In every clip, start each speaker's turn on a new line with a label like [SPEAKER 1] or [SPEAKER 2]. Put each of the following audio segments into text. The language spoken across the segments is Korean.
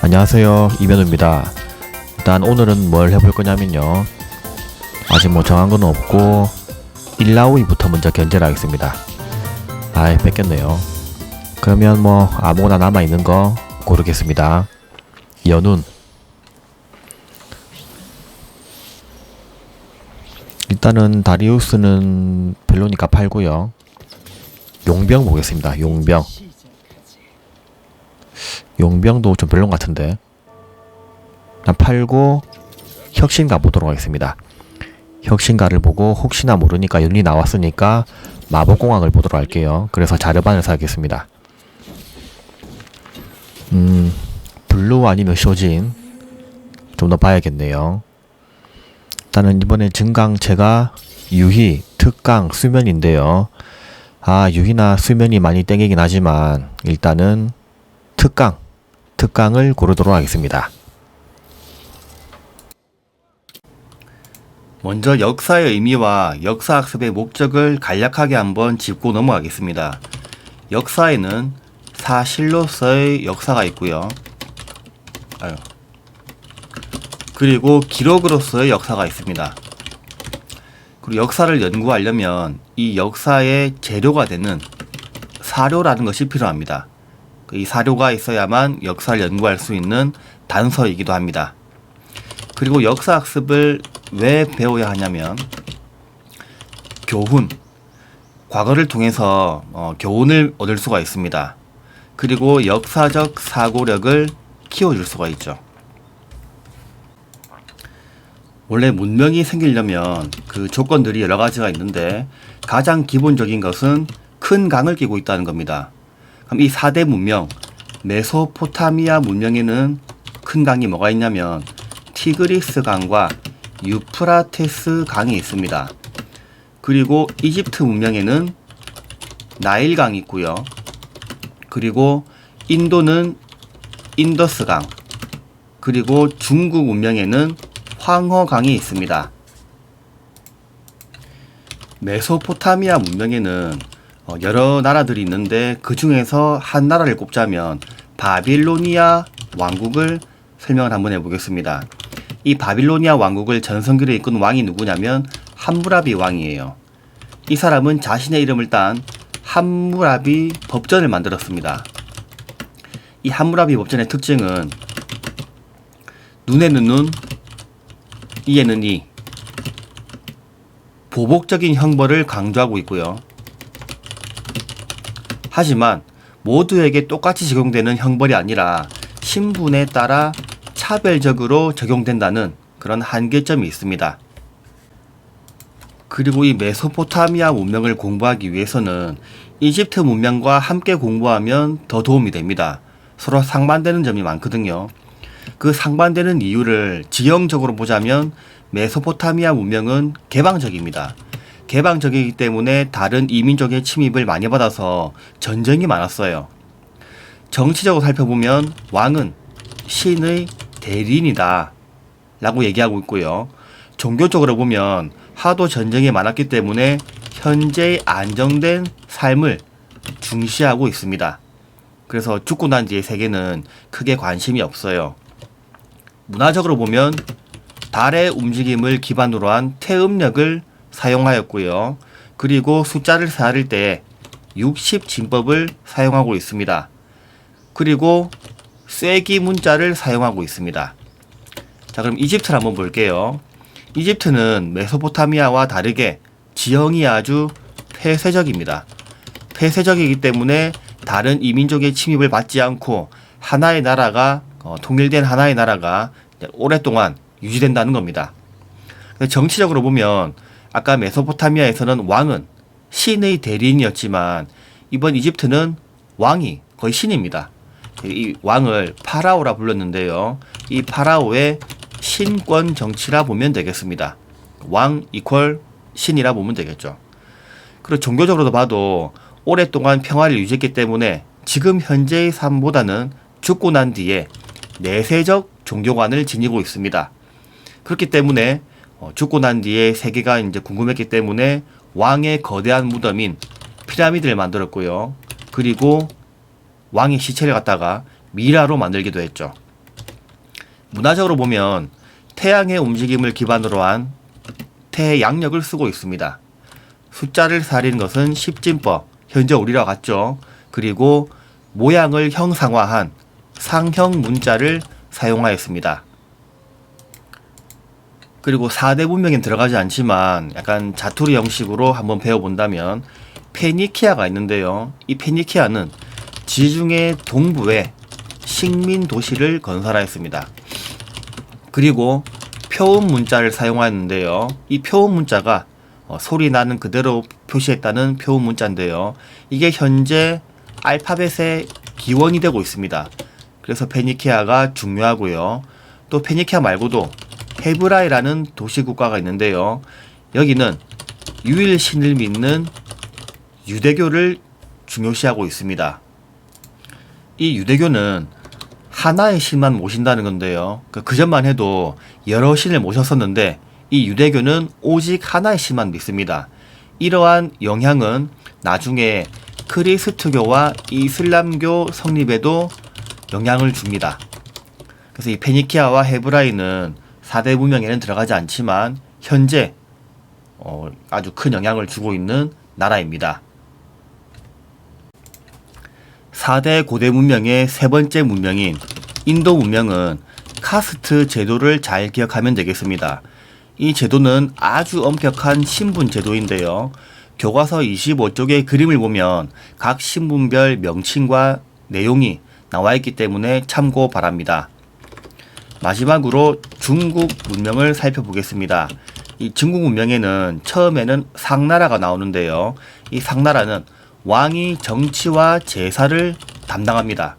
[SPEAKER 1] 안녕하세요, 이면우입니다. 일단 오늘은 뭘 해볼 거냐면요, 아직 뭐 정한 건 없고 일라오이부터 먼저 견제를 하겠습니다. 아이, 뺏겼네요. 그러면 뭐 아무거나 남아있는 거 고르겠습니다. 연운, 일단은 다리우스는 별로니까 팔고요. 용병 보겠습니다. 용병도 좀 별론 같은데 그냥 팔고 혁신가 보도록 하겠습니다. 혁신가를 보고 혹시나 모르니까 연운이 나왔으니까 마법공학을 보도록 할게요. 그래서 자르반을 사겠습니다. 블루 아니면 쇼진 좀 더 봐야겠네요. 일단은 이번에 증강체가 유희, 특강, 수면인데요. 유희나 수면이 많이 땡기긴 하지만 일단은 특강을 고르도록 하겠습니다.
[SPEAKER 2] 먼저 역사의 의미와 역사학습의 목적을 간략하게 한번 짚고 넘어가겠습니다. 역사에는 사실로서의 역사가 있고요. 그리고 기록으로서의 역사가 있습니다. 그리고 역사를 연구하려면 이 역사의 재료가 되는 사료라는 것이 필요합니다. 이 사료가 있어야만 역사를 연구할 수 있는 단서이기도 합니다. 그리고 역사학습을 왜 배워야 하냐면 교훈, 과거를 통해서 교훈을 얻을 수가 있습니다. 그리고 역사적 사고력을 키워줄 수가 있죠. 원래 문명이 생기려면 그 조건들이 여러 가지가 있는데 가장 기본적인 것은 큰 강을 끼고 있다는 겁니다. 그럼 이 4대 문명, 메소포타미아 문명에는 큰 강이 뭐가 있냐면 티그리스 강과 유프라테스 강이 있습니다. 그리고 이집트 문명에는 나일 강이 있고요. 그리고 인도는 인더스 강, 그리고 중국 문명에는 황허 강이 있습니다. 메소포타미아 문명에는 여러 나라들이 있는데 그 중에서 한 나라를 꼽자면 바빌로니아 왕국을 설명을 한번 해보겠습니다. 이 바빌로니아 왕국을 전성기를 이끈 왕이 누구냐면 함무라비 왕이에요. 이 사람은 자신의 이름을 딴 함무라비 법전을 만들었습니다. 이 함무라비 법전의 특징은 눈에는 눈, 이에는 이, 보복적인 형벌을 강조하고 있고요. 하지만 모두에게 똑같이 적용되는 형벌이 아니라 신분에 따라 차별적으로 적용된다는 그런 한계점이 있습니다. 그리고 이 메소포타미아 문명을 공부하기 위해서는 이집트 문명과 함께 공부하면 더 도움이 됩니다. 서로 상반되는 점이 많거든요. 그 상반되는 이유를 지형적으로 보자면 메소포타미아 문명은 개방적입니다. 개방적이기 때문에 다른 이민족의 침입을 많이 받아서 전쟁이 많았어요. 정치적으로 살펴보면 왕은 신의 대리인이다 라고 얘기하고 있고요. 종교적으로 보면 하도 전쟁이 많았기 때문에 현재의 안정된 삶을 중시하고 있습니다. 그래서 죽고 난 뒤의 세계는 크게 관심이 없어요. 문화적으로 보면 달의 움직임을 기반으로 한 태음력을 사용하였고요. 그리고 숫자를 세할 때 60진법을 사용하고 있습니다. 그리고 쐐기 문자를 사용하고 있습니다. 자, 그럼 이집트를 한번 볼게요. 이집트는 메소포타미아와 다르게 지형이 아주 폐쇄적입니다. 폐쇄적이기 때문에 다른 이민족의 침입을 받지 않고 하나의 나라가 통일된 하나의 나라가 오랫동안 유지된다는 겁니다. 정치적으로 보면 아까 메소포타미아에서는 왕은 신의 대리인이었지만 이번 이집트는 왕이 거의 신입니다. 이 왕을 파라오라 불렀는데요. 이 파라오의 신권 정치라 보면 되겠습니다. 왕 이퀄 신이라 보면 되겠죠. 그리고 종교적으로도 봐도 오랫동안 평화를 유지했기 때문에 지금 현재의 삶보다는 죽고 난 뒤에 내세적 종교관을 지니고 있습니다. 그렇기 때문에 죽고 난 뒤에 세계가 이제 궁금했기 때문에 왕의 거대한 무덤인 피라미드를 만들었고요. 그리고 왕의 시체를 갖다가 미라로 만들기도 했죠. 문화적으로 보면 태양의 움직임을 기반으로 한 태양력을 쓰고 있습니다. 숫자를 살리는 것은 십진법, 현재 우리와 같죠. 그리고 모양을 형상화한 상형 문자를 사용하였습니다. 그리고 4대 문명엔 들어가지 않지만 약간 자투리 형식으로 한번 배워본다면 페니키아가 있는데요. 이 페니키아는 지중해 동부에 식민 도시를 건설하였습니다. 그리고 표음 문자를 사용하였는데요. 이 표음 문자가 소리 나는 그대로 표시했다는 표음 문자인데요. 이게 현재 알파벳의 기원이 되고 있습니다. 그래서 페니키아가 중요하고요. 또 페니키아 말고도 헤브라이라는 도시국가가 있는데요. 여기는 유일신을 믿는 유대교를 중요시하고 있습니다. 이 유대교는 하나의 신만 모신다는 건데요. 그 전만 해도 여러 신을 모셨었는데 이 유대교는 오직 하나의 신만 믿습니다. 이러한 영향은 나중에 크리스트교와 이슬람교 성립에도 영향을 줍니다. 그래서 이 페니키아와 헤브라이는 4대 문명에는 들어가지 않지만 현재 아주 큰 영향을 주고 있는 나라입니다. 4대 고대 문명의 세 번째 문명인 인도 문명은 카스트 제도를 잘 기억하면 되겠습니다. 이 제도는 아주 엄격한 신분 제도인데요. 교과서 25쪽의 그림을 보면 각 신분별 명칭과 내용이 나와 있기 때문에 참고 바랍니다. 마지막으로 중국 문명을 살펴보겠습니다. 이 중국 문명에는 처음에는 상나라가 나오는데요. 이 상나라는 왕이 정치와 제사를 담당합니다.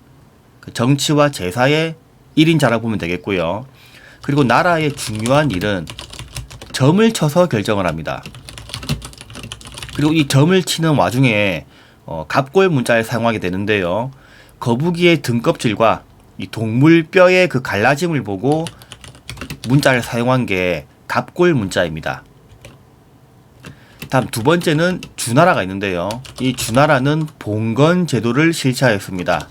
[SPEAKER 2] 그 정치와 제사의 1인자라고 보면 되겠고요. 그리고 나라의 중요한 일은 점을 쳐서 결정을 합니다. 그리고 이 점을 치는 와중에 갑골 문자를 사용하게 되는데요. 거북이의 등껍질과 이 동물 뼈의 그 갈라짐을 보고 문자를 사용한 게 갑골 문자입니다. 다음 두 번째는 주나라가 있는데요. 이 주나라는 봉건 제도를 실시하였습니다.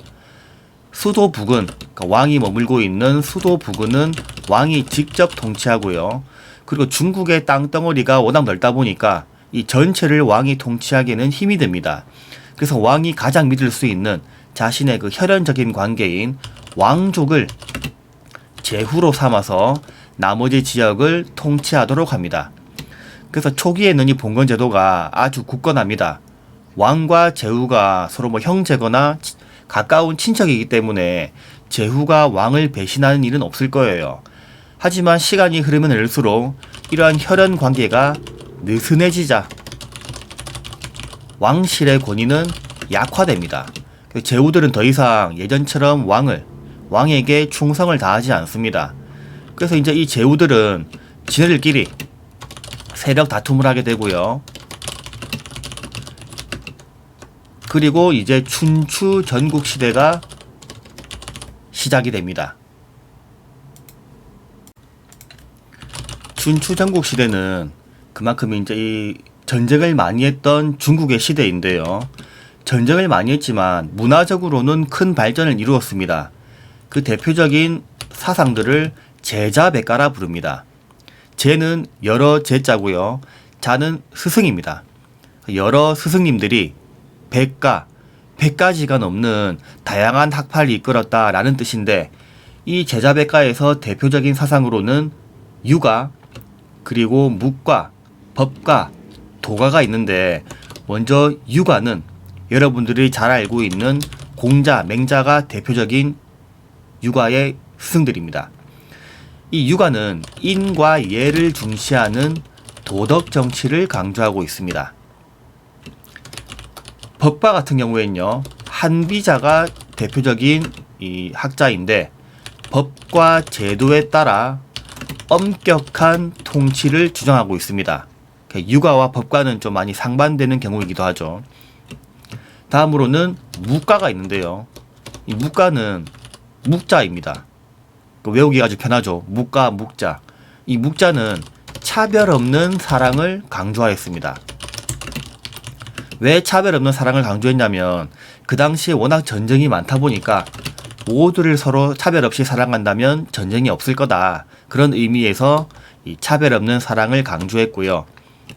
[SPEAKER 2] 수도 부근, 그러니까 왕이 머물고 있는 수도 부근은 왕이 직접 통치하고요. 그리고 중국의 땅덩어리가 워낙 넓다 보니까 이 전체를 왕이 통치하기에는 힘이 듭니다. 그래서 왕이 가장 믿을 수 있는 자신의 그 혈연적인 관계인 왕족을 제후로 삼아서 나머지 지역을 통치하도록 합니다. 그래서 초기에는 이 봉건 제도가 아주 굳건합니다. 왕과 제후가 서로 형제거나 가까운 친척이기 때문에 제후가 왕을 배신하는 일은 없을 거예요. 하지만 시간이 흐르면 흐를수록 이러한 혈연 관계가 느슨해지자 왕실의 권위는 약화됩니다. 제후들은 더 이상 예전처럼 왕에게 충성을 다하지 않습니다. 그래서 이제 이 제후들은 지네들끼리 세력 다툼을 하게 되고요. 그리고 이제 춘추 전국 시대가 시작이 됩니다. 춘추 전국 시대는 그만큼 이제 이 전쟁을 많이 했던 중국의 시대인데요. 전쟁을 많이 했지만 문화적으로는 큰 발전을 이루었습니다. 그 대표적인 사상들을 제자백가라 부릅니다. 제는 여러 제자고요. 자는 스승입니다. 여러 스승님들이 백가, 100가지가 넘는 다양한 학파를 이끌었다라는 뜻인데 이 제자백가에서 대표적인 사상으로는 유가, 그리고 묵과, 법과, 도가가 있는데 먼저 유가는 여러분들이 잘 알고 있는 공자, 맹자가 대표적인 유가의 스승들입니다. 이 유가는 인과 예를 중시하는 도덕 정치를 강조하고 있습니다. 법과 같은 경우에는요, 한비자가 대표적인 이 학자인데 법과 제도에 따라 엄격한 통치를 주장하고 있습니다. 유가와 법과는 좀 많이 상반되는 경우이기도 하죠. 다음으로는 묵가가 있는데요. 이 묵가는 묵자입니다. 외우기 아주 편하죠. 묵가, 묵자. 이 묵자는 차별 없는 사랑을 강조하였습니다. 왜 차별 없는 사랑을 강조했냐면 그 당시에 워낙 전쟁이 많다 보니까 모두를 서로 차별 없이 사랑한다면 전쟁이 없을 거다. 그런 의미에서 이 차별 없는 사랑을 강조했고요.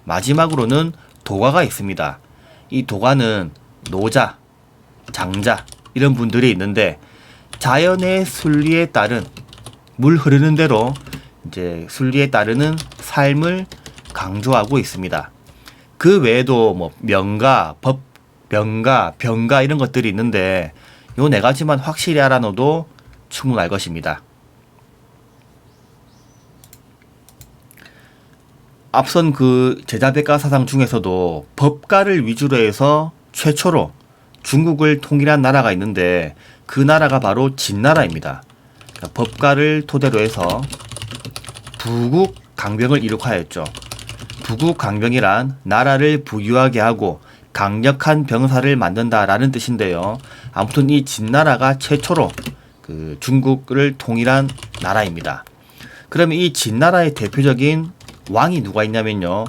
[SPEAKER 2] 마지막으로는 도가가 있습니다. 이 도가는 노자, 장자 이런 분들이 있는데 자연의 순리에 따른 물 흐르는 대로 이제 순리에 따르는 삶을 강조하고 있습니다. 그 외에도 뭐 명가, 법, 명가, 병가 이런 것들이 있는데 요 네 가지만 확실히 알아놓어도 충분할 것입니다. 앞선 그 제자백가 사상 중에서도 법가를 위주로 해서 최초로 중국을 통일한 나라가 있는데 그 나라가 바로 진나라입니다. 그러니까 법가를 토대로 해서 부국 강병을 이룩하였죠. 부국 강병이란 나라를 부유하게 하고 강력한 병사를 만든다라는 뜻인데요. 아무튼 이 진나라가 최초로 그 중국을 통일한 나라입니다. 그러면 이 진나라의 대표적인 왕이 누가 있냐면요.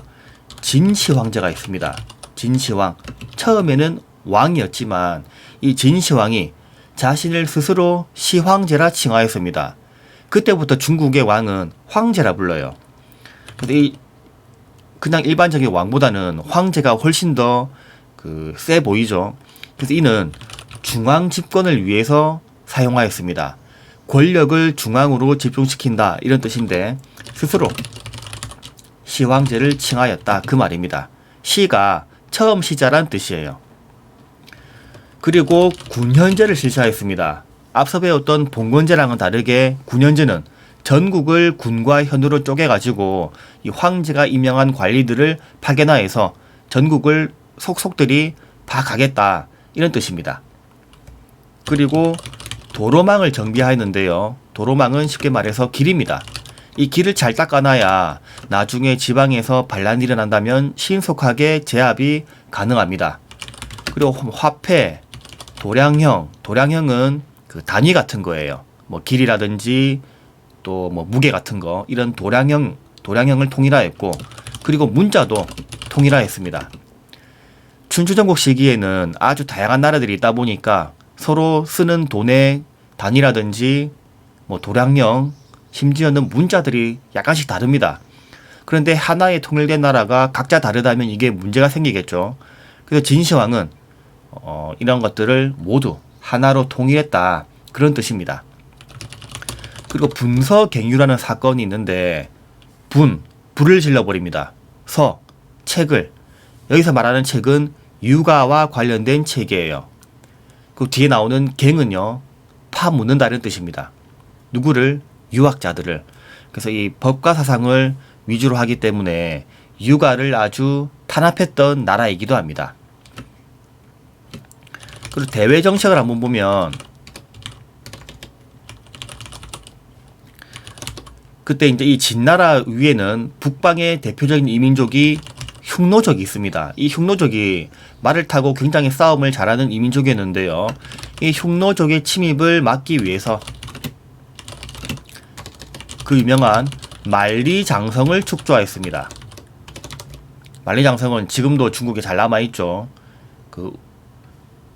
[SPEAKER 2] 진시 황제가 있습니다. 진시황. 처음에는 왕이었지만 이 진시황이 자신을 스스로 시황제라 칭하였습니다. 그때부터 중국의 왕은 황제라 불러요. 근데 이 그냥 일반적인 왕보다는 황제가 훨씬 더 세 보이죠. 그래서 이는 중앙 집권을 위해서 사용하였습니다. 권력을 중앙으로 집중시킨다 이런 뜻인데 스스로 시황제를 칭하였다 그 말입니다. 시가 처음 시자란 뜻이에요. 그리고 군현제를 실시하였습니다. 앞서 배웠던 봉건제랑은 다르게 군현제는 전국을 군과 현으로 쪼개가지고 이 황제가 임명한 관리들을 파견하여서 전국을 속속들이 파가겠다 이런 뜻입니다. 그리고 도로망을 정비하였는데요. 도로망은 쉽게 말해서 길입니다. 이 길을 잘 닦아놔야 나중에 지방에서 반란이 일어난다면 신속하게 제압이 가능합니다. 그리고 화폐, 도량형은 그 단위 같은 거예요. 뭐 길이라든지 또 뭐 무게 같은 거 이런 도량형을 통일하였고 그리고 문자도 통일하였습니다. 춘추전국 시기에는 아주 다양한 나라들이 있다 보니까 서로 쓰는 돈의 단위라든지 뭐 도량형 심지어는 문자들이 약간씩 다릅니다. 그런데 하나의 통일된 나라가 각자 다르다면 이게 문제가 생기겠죠. 그래서 진시황은 이런 것들을 모두 하나로 통일했다 그런 뜻입니다. 그리고 분서갱유라는 사건이 있는데 불을 질러버립니다. 책을 여기서 말하는 책은 육아와 관련된 책이에요. 그 뒤에 나오는 갱은요 파묻는다는 뜻입니다. 누구를? 유학자들을. 그래서 이 법과 사상을 위주로 하기 때문에 육아를 아주 탄압했던 나라이기도 합니다. 그리고 대외 정책을 한번 보면 그때 이제 이 진나라 위에는 북방의 대표적인 이민족이 흉노족이 있습니다. 이 흉노족이 말을 타고 굉장히 싸움을 잘하는 이민족이었는데요. 이 흉노족의 침입을 막기 위해서 그 유명한 만리장성을 축조하였습니다. 만리장성은 지금도 중국에 잘 남아있죠. 그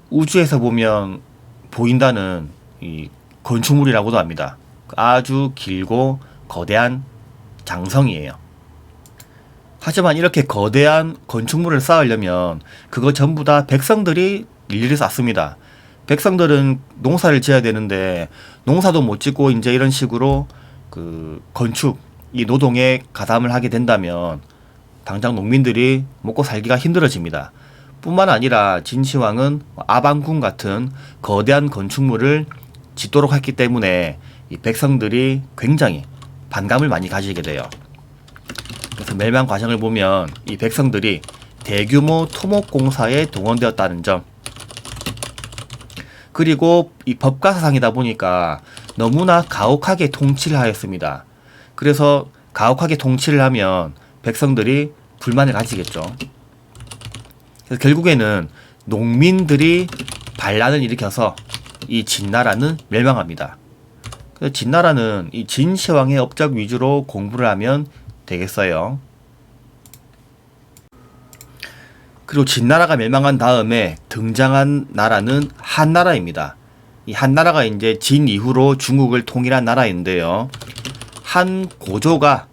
[SPEAKER 2] 우주에서 보면 보인다는 이 건축물이라고도 합니다. 아주 길고 거대한 장성이에요. 하지만 이렇게 거대한 건축물을 쌓으려면 그거 전부 다 백성들이 일일이 쌓습니다. 백성들은 농사를 지어야 되는데 농사도 못 짓고 이제 이런 식으로 그 건축, 이 노동에 가담을 하게 된다면 당장 농민들이 먹고 살기가 힘들어집니다. 뿐만 아니라 진시황은 아방궁 같은 거대한 건축물을 짓도록 했기 때문에 이 백성들이 굉장히 반감을 많이 가지게 돼요. 그래서 멸망 과정을 보면 이 백성들이 대규모 토목공사에 동원되었다는 점, 그리고 이 법가 사상이다 보니까 너무나 가혹하게 통치를 하였습니다. 그래서 가혹하게 통치를 하면 백성들이 불만을 가지겠죠. 그래서 결국에는 농민들이 반란을 일으켜서 이 진나라는 멸망합니다. 그래서 진나라는 이 진시황의 업적 위주로 공부를 하면 되겠어요. 그리고 진나라가 멸망한 다음에 등장한 나라는 한나라입니다. 이 한나라가 이제 진 이후로 중국을 통일한 나라인데요. 한 고조가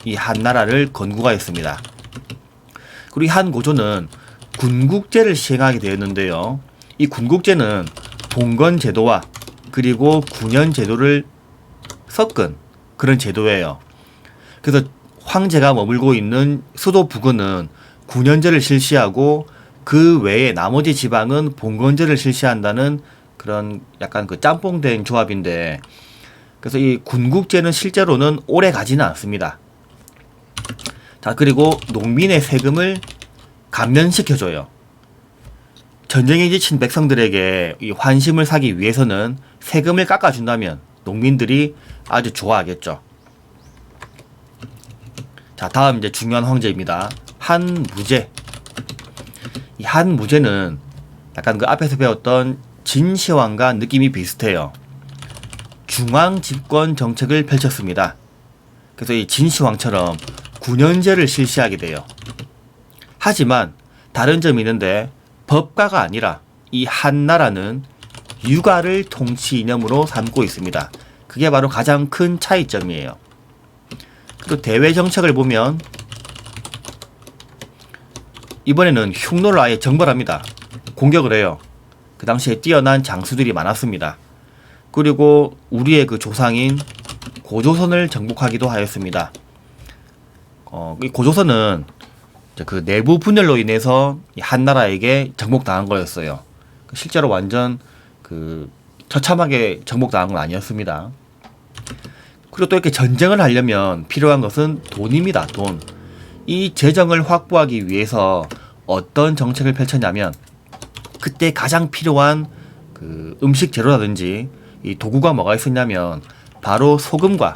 [SPEAKER 2] 이 한나라를 건국하였습니다. 그리고 이 한 고조는 군국제를 시행하게 되었는데요. 이 군국제는 봉건 제도와 그리고 군현 제도를 섞은 그런 제도예요. 그래서 황제가 머물고 있는 수도 부근은 군현제를 실시하고 그 외에 나머지 지방은 봉건제를 실시한다는 그런 약간 그 짬뽕된 조합인데, 그래서 이 군국제는 실제로는 오래 가지는 않습니다. 자, 그리고 농민의 세금을 감면시켜줘요. 전쟁에 지친 백성들에게 이 환심을 사기 위해서는 세금을 깎아준다면 농민들이 아주 좋아하겠죠. 자, 다음 이제 중요한 황제입니다. 한무제. 이 한무제는 약간 그 앞에서 배웠던 진시황과 느낌이 비슷해요. 중앙 집권 정책을 펼쳤습니다. 그래서 이 진시황처럼 군현제를 실시하게 돼요. 하지만 다른 점이 있는데 법가가 아니라 이 한나라는 유가를 통치 이념으로 삼고 있습니다. 그게 바로 가장 큰 차이점이에요. 그리고 대외 정책을 보면 이번에는 흉노를 아예 정벌합니다. 공격을 해요. 그 당시에 뛰어난 장수들이 많았습니다. 그리고 우리의 그 조상인 고조선을 정복하기도 하였습니다. 이 고조선은 그 내부 분열로 인해서 한나라에게 정복당한 거였어요. 실제로 완전 그 처참하게 정복당한 건 아니었습니다. 그리고 또 이렇게 전쟁을 하려면 필요한 것은 돈입니다. 돈. 이 재정을 확보하기 위해서 어떤 정책을 펼쳤냐면, 그때 가장 필요한 그 음식 재료라든지 이 도구가 뭐가 있었냐면 바로 소금과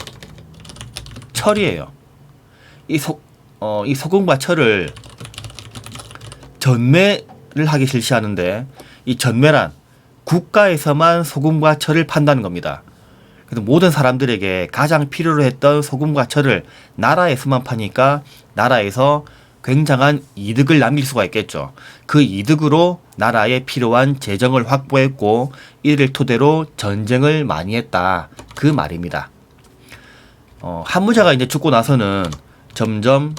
[SPEAKER 2] 철이에요. 이 소금과 철을 전매를 하기 실시하는데, 이 전매란 국가에서만 소금과 철을 판다는 겁니다. 그래서 모든 사람들에게 가장 필요로 했던 소금과 철을 나라에서만 파니까 나라에서 굉장한 이득을 남길 수가 있겠죠. 그 이득으로 나라에 필요한 재정을 확보했고 이를 토대로 전쟁을 많이 했다, 그 말입니다. 한무제가 이제 죽고 나서는 점점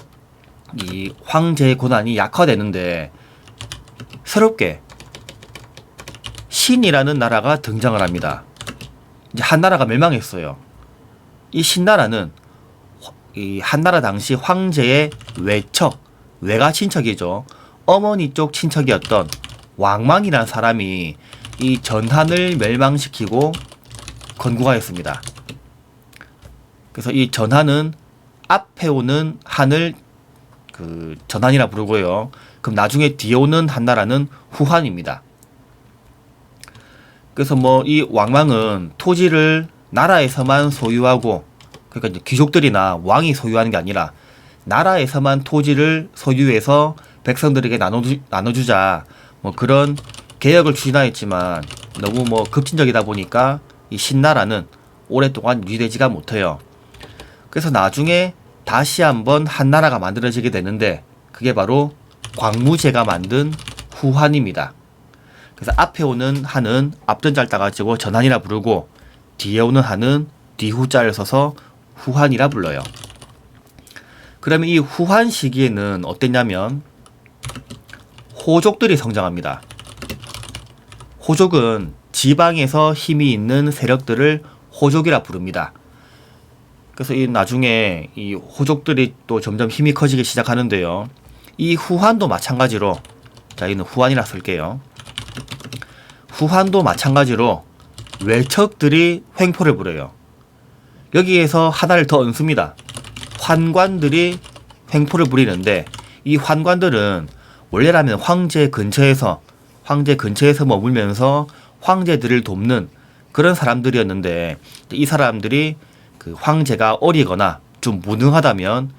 [SPEAKER 2] 이 황제의 권한이 약화되는데, 새롭게 신이라는 나라가 등장을 합니다. 이제 한나라가 멸망했어요. 이 신나라는 이 한나라 당시 황제의 외척, 외가 친척이죠. 어머니 쪽 친척이었던 왕망이라는 사람이 이 전한을 멸망시키고 건국하였습니다. 그래서 이 전한은 앞에 오는 한을 그 전한이라 부르고요. 그럼 나중에 뒤에 오는 한나라는 후한입니다. 그래서 뭐 이 왕망은 토지를 나라에서만 소유하고, 그러니까 이제 귀족들이나 왕이 소유하는 게 아니라 나라에서만 토지를 소유해서 백성들에게 나눠주자, 뭐 그런 개혁을 추진하였지만 너무 뭐 급진적이다 보니까 이 신나라는 오랫동안 유지되지가 못해요. 그래서 나중에 다시 한번 한나라가 만들어지게 되는데, 그게 바로 광무제가 만든 후한입니다. 그래서 앞에 오는 한은 앞전자를 따가지고 전한이라 부르고, 뒤에 오는 한은 뒤후자를 써서 후한이라 불러요. 그러면 이 후한 시기에는 어땠냐면 호족들이 성장합니다. 호족은 지방에서 힘이 있는 세력들을 호족이라 부릅니다. 그래서 이 나중에 이 호족들이 또 점점 힘이 커지기 시작하는데요. 이 후한도 마찬가지로, 자, 이는 후한이라 쓸게요. 후한도 마찬가지로 외척들이 횡포를 부려요. 여기에서 하나를 더 얹습니다. 환관들이 횡포를 부리는데, 이 환관들은 원래라면 황제 근처에서 머물면서 황제들을 돕는 그런 사람들이었는데, 이 사람들이 그 황제가 어리거나 좀 무능하다면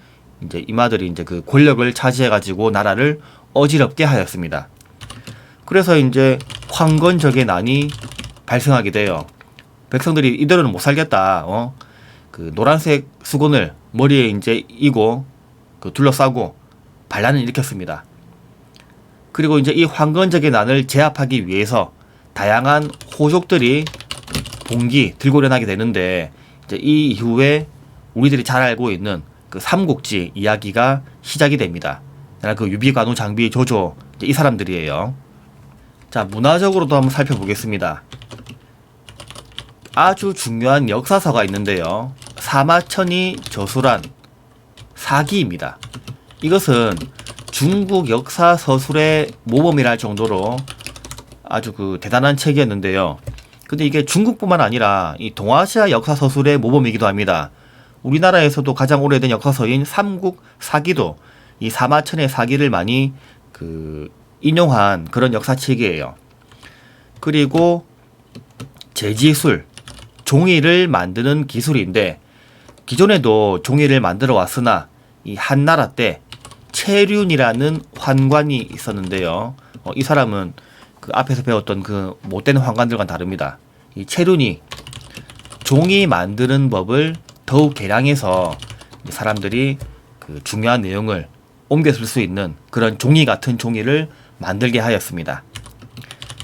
[SPEAKER 2] 이제 이마들이 이제 그 권력을 차지해가지고 나라를 어지럽게 하였습니다. 그래서 이제 황건적의 난이 발생하게 돼요. 백성들이 이대로는 못 살겠다. 그 노란색 수건을 머리에 이제 이고 그 둘러싸고 반란을 일으켰습니다. 그리고 이제 이 황건적의 난을 제압하기 위해서 다양한 호족들이 봉기 들고 일어나게 되는데 이제 이 이후에 우리들이 잘 알고 있는 그 삼국지 이야기가 시작이 됩니다. 그 유비관우 장비 조조 이 사람들이에요. 자, 문화적으로도 한번 살펴보겠습니다. 아주 중요한 역사서가 있는데요. 사마천이 저술한 사기입니다. 이것은 중국 역사 서술의 모범이라 할 정도로 아주 그 대단한 책이었는데요. 근데 이게 중국뿐만 아니라 이 동아시아 역사 서술의 모범이기도 합니다. 우리나라에서도 가장 오래된 역사서인 삼국 사기도 이 사마천의 사기를 많이 인용한 그런 역사책이에요. 그리고 제지술, 종이를 만드는 기술인데 기존에도 종이를 만들어 왔으나 이 한나라 때 채륜이라는 환관이 있었는데요. 이 사람은 그 앞에서 배웠던 그 못된 환관들과는 다릅니다. 이 채륜이 종이 만드는 법을 더욱 개량해서 사람들이 그 중요한 내용을 옮겨 쓸 수 있는 그런 종이 같은 종이를 만들게 하였습니다.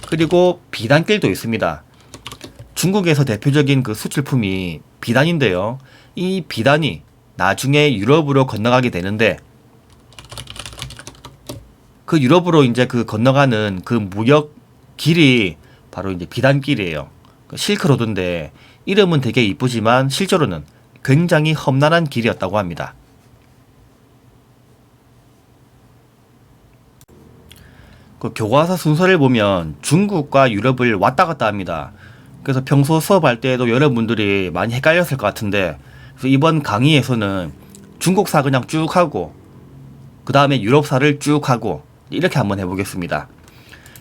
[SPEAKER 2] 그리고 비단길도 있습니다. 중국에서 대표적인 그 수출품이 비단인데요. 이 비단이 나중에 유럽으로 건너가게 되는데 그 유럽으로 이제 그 건너가는 그 무역 길이 바로 이제 비단길이에요. 실크로드인데 이름은 되게 이쁘지만 실제로는 굉장히 험난한 길이었다고 합니다. 그 교과서 순서를 보면 중국과 유럽을 왔다 갔다 합니다. 그래서 평소 수업할 때에도 여러분들이 많이 헷갈렸을 것 같은데 그래서 이번 강의에서는 중국사 그냥 쭉 하고 그 다음에 유럽사를 쭉 하고 이렇게 한번 해보겠습니다.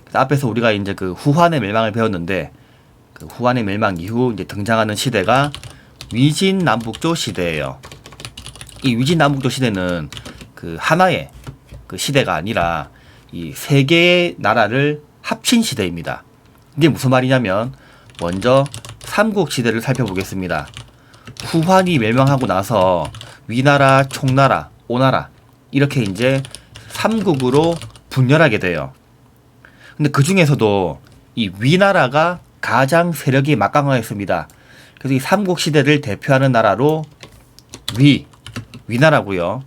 [SPEAKER 2] 그래서 앞에서 우리가 이제 그 후한의 멸망을 배웠는데 그 후한의 멸망 이후 이제 등장하는 시대가 위진남북조 시대예요. 이 위진남북조 시대는 그 하나의 그 시대가 아니라 이 세 개의 나라를 합친 시대입니다. 이게 무슨 말이냐면 먼저 삼국시대를 살펴보겠습니다. 후한이 멸망하고 나서 위나라, 총나라, 오나라 이렇게 이제 삼국으로 분열하게 돼요. 근데 그 중에서도 이 위나라가 가장 세력이 막강하였습니다. 그래서 이 삼국시대를 대표하는 나라로 위나라고요.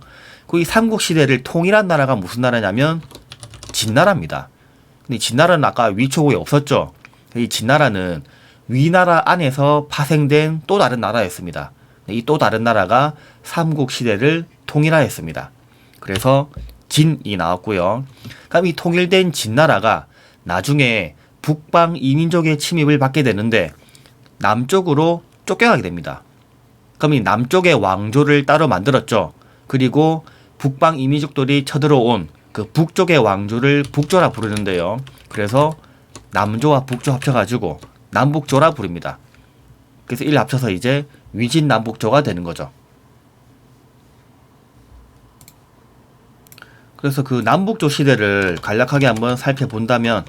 [SPEAKER 2] 그 이 삼국시대를 통일한 나라가 무슨 나라냐면 진나라입니다. 근데 진나라는 아까 위초국에 없었죠. 이 진나라는 위나라 안에서 파생된 또 다른 나라였습니다. 이 또 다른 나라가 삼국시대를 통일하였습니다. 그래서 진이 나왔고요. 그럼 이 통일된 진나라가 나중에 북방 이민족의 침입을 받게 되는데 남쪽으로 쫓겨가게 됩니다. 그럼 이 남쪽의 왕조를 따로 만들었죠. 그리고 북방 이민족들이 쳐들어온 그 북쪽의 왕조를 북조라 부르는데요. 그래서 남조와 북조 합쳐가지고 남북조라 부릅니다. 그래서 이를 합쳐서 이제 위진남북조가 되는 거죠. 그래서 그 남북조 시대를 간략하게 한번 살펴본다면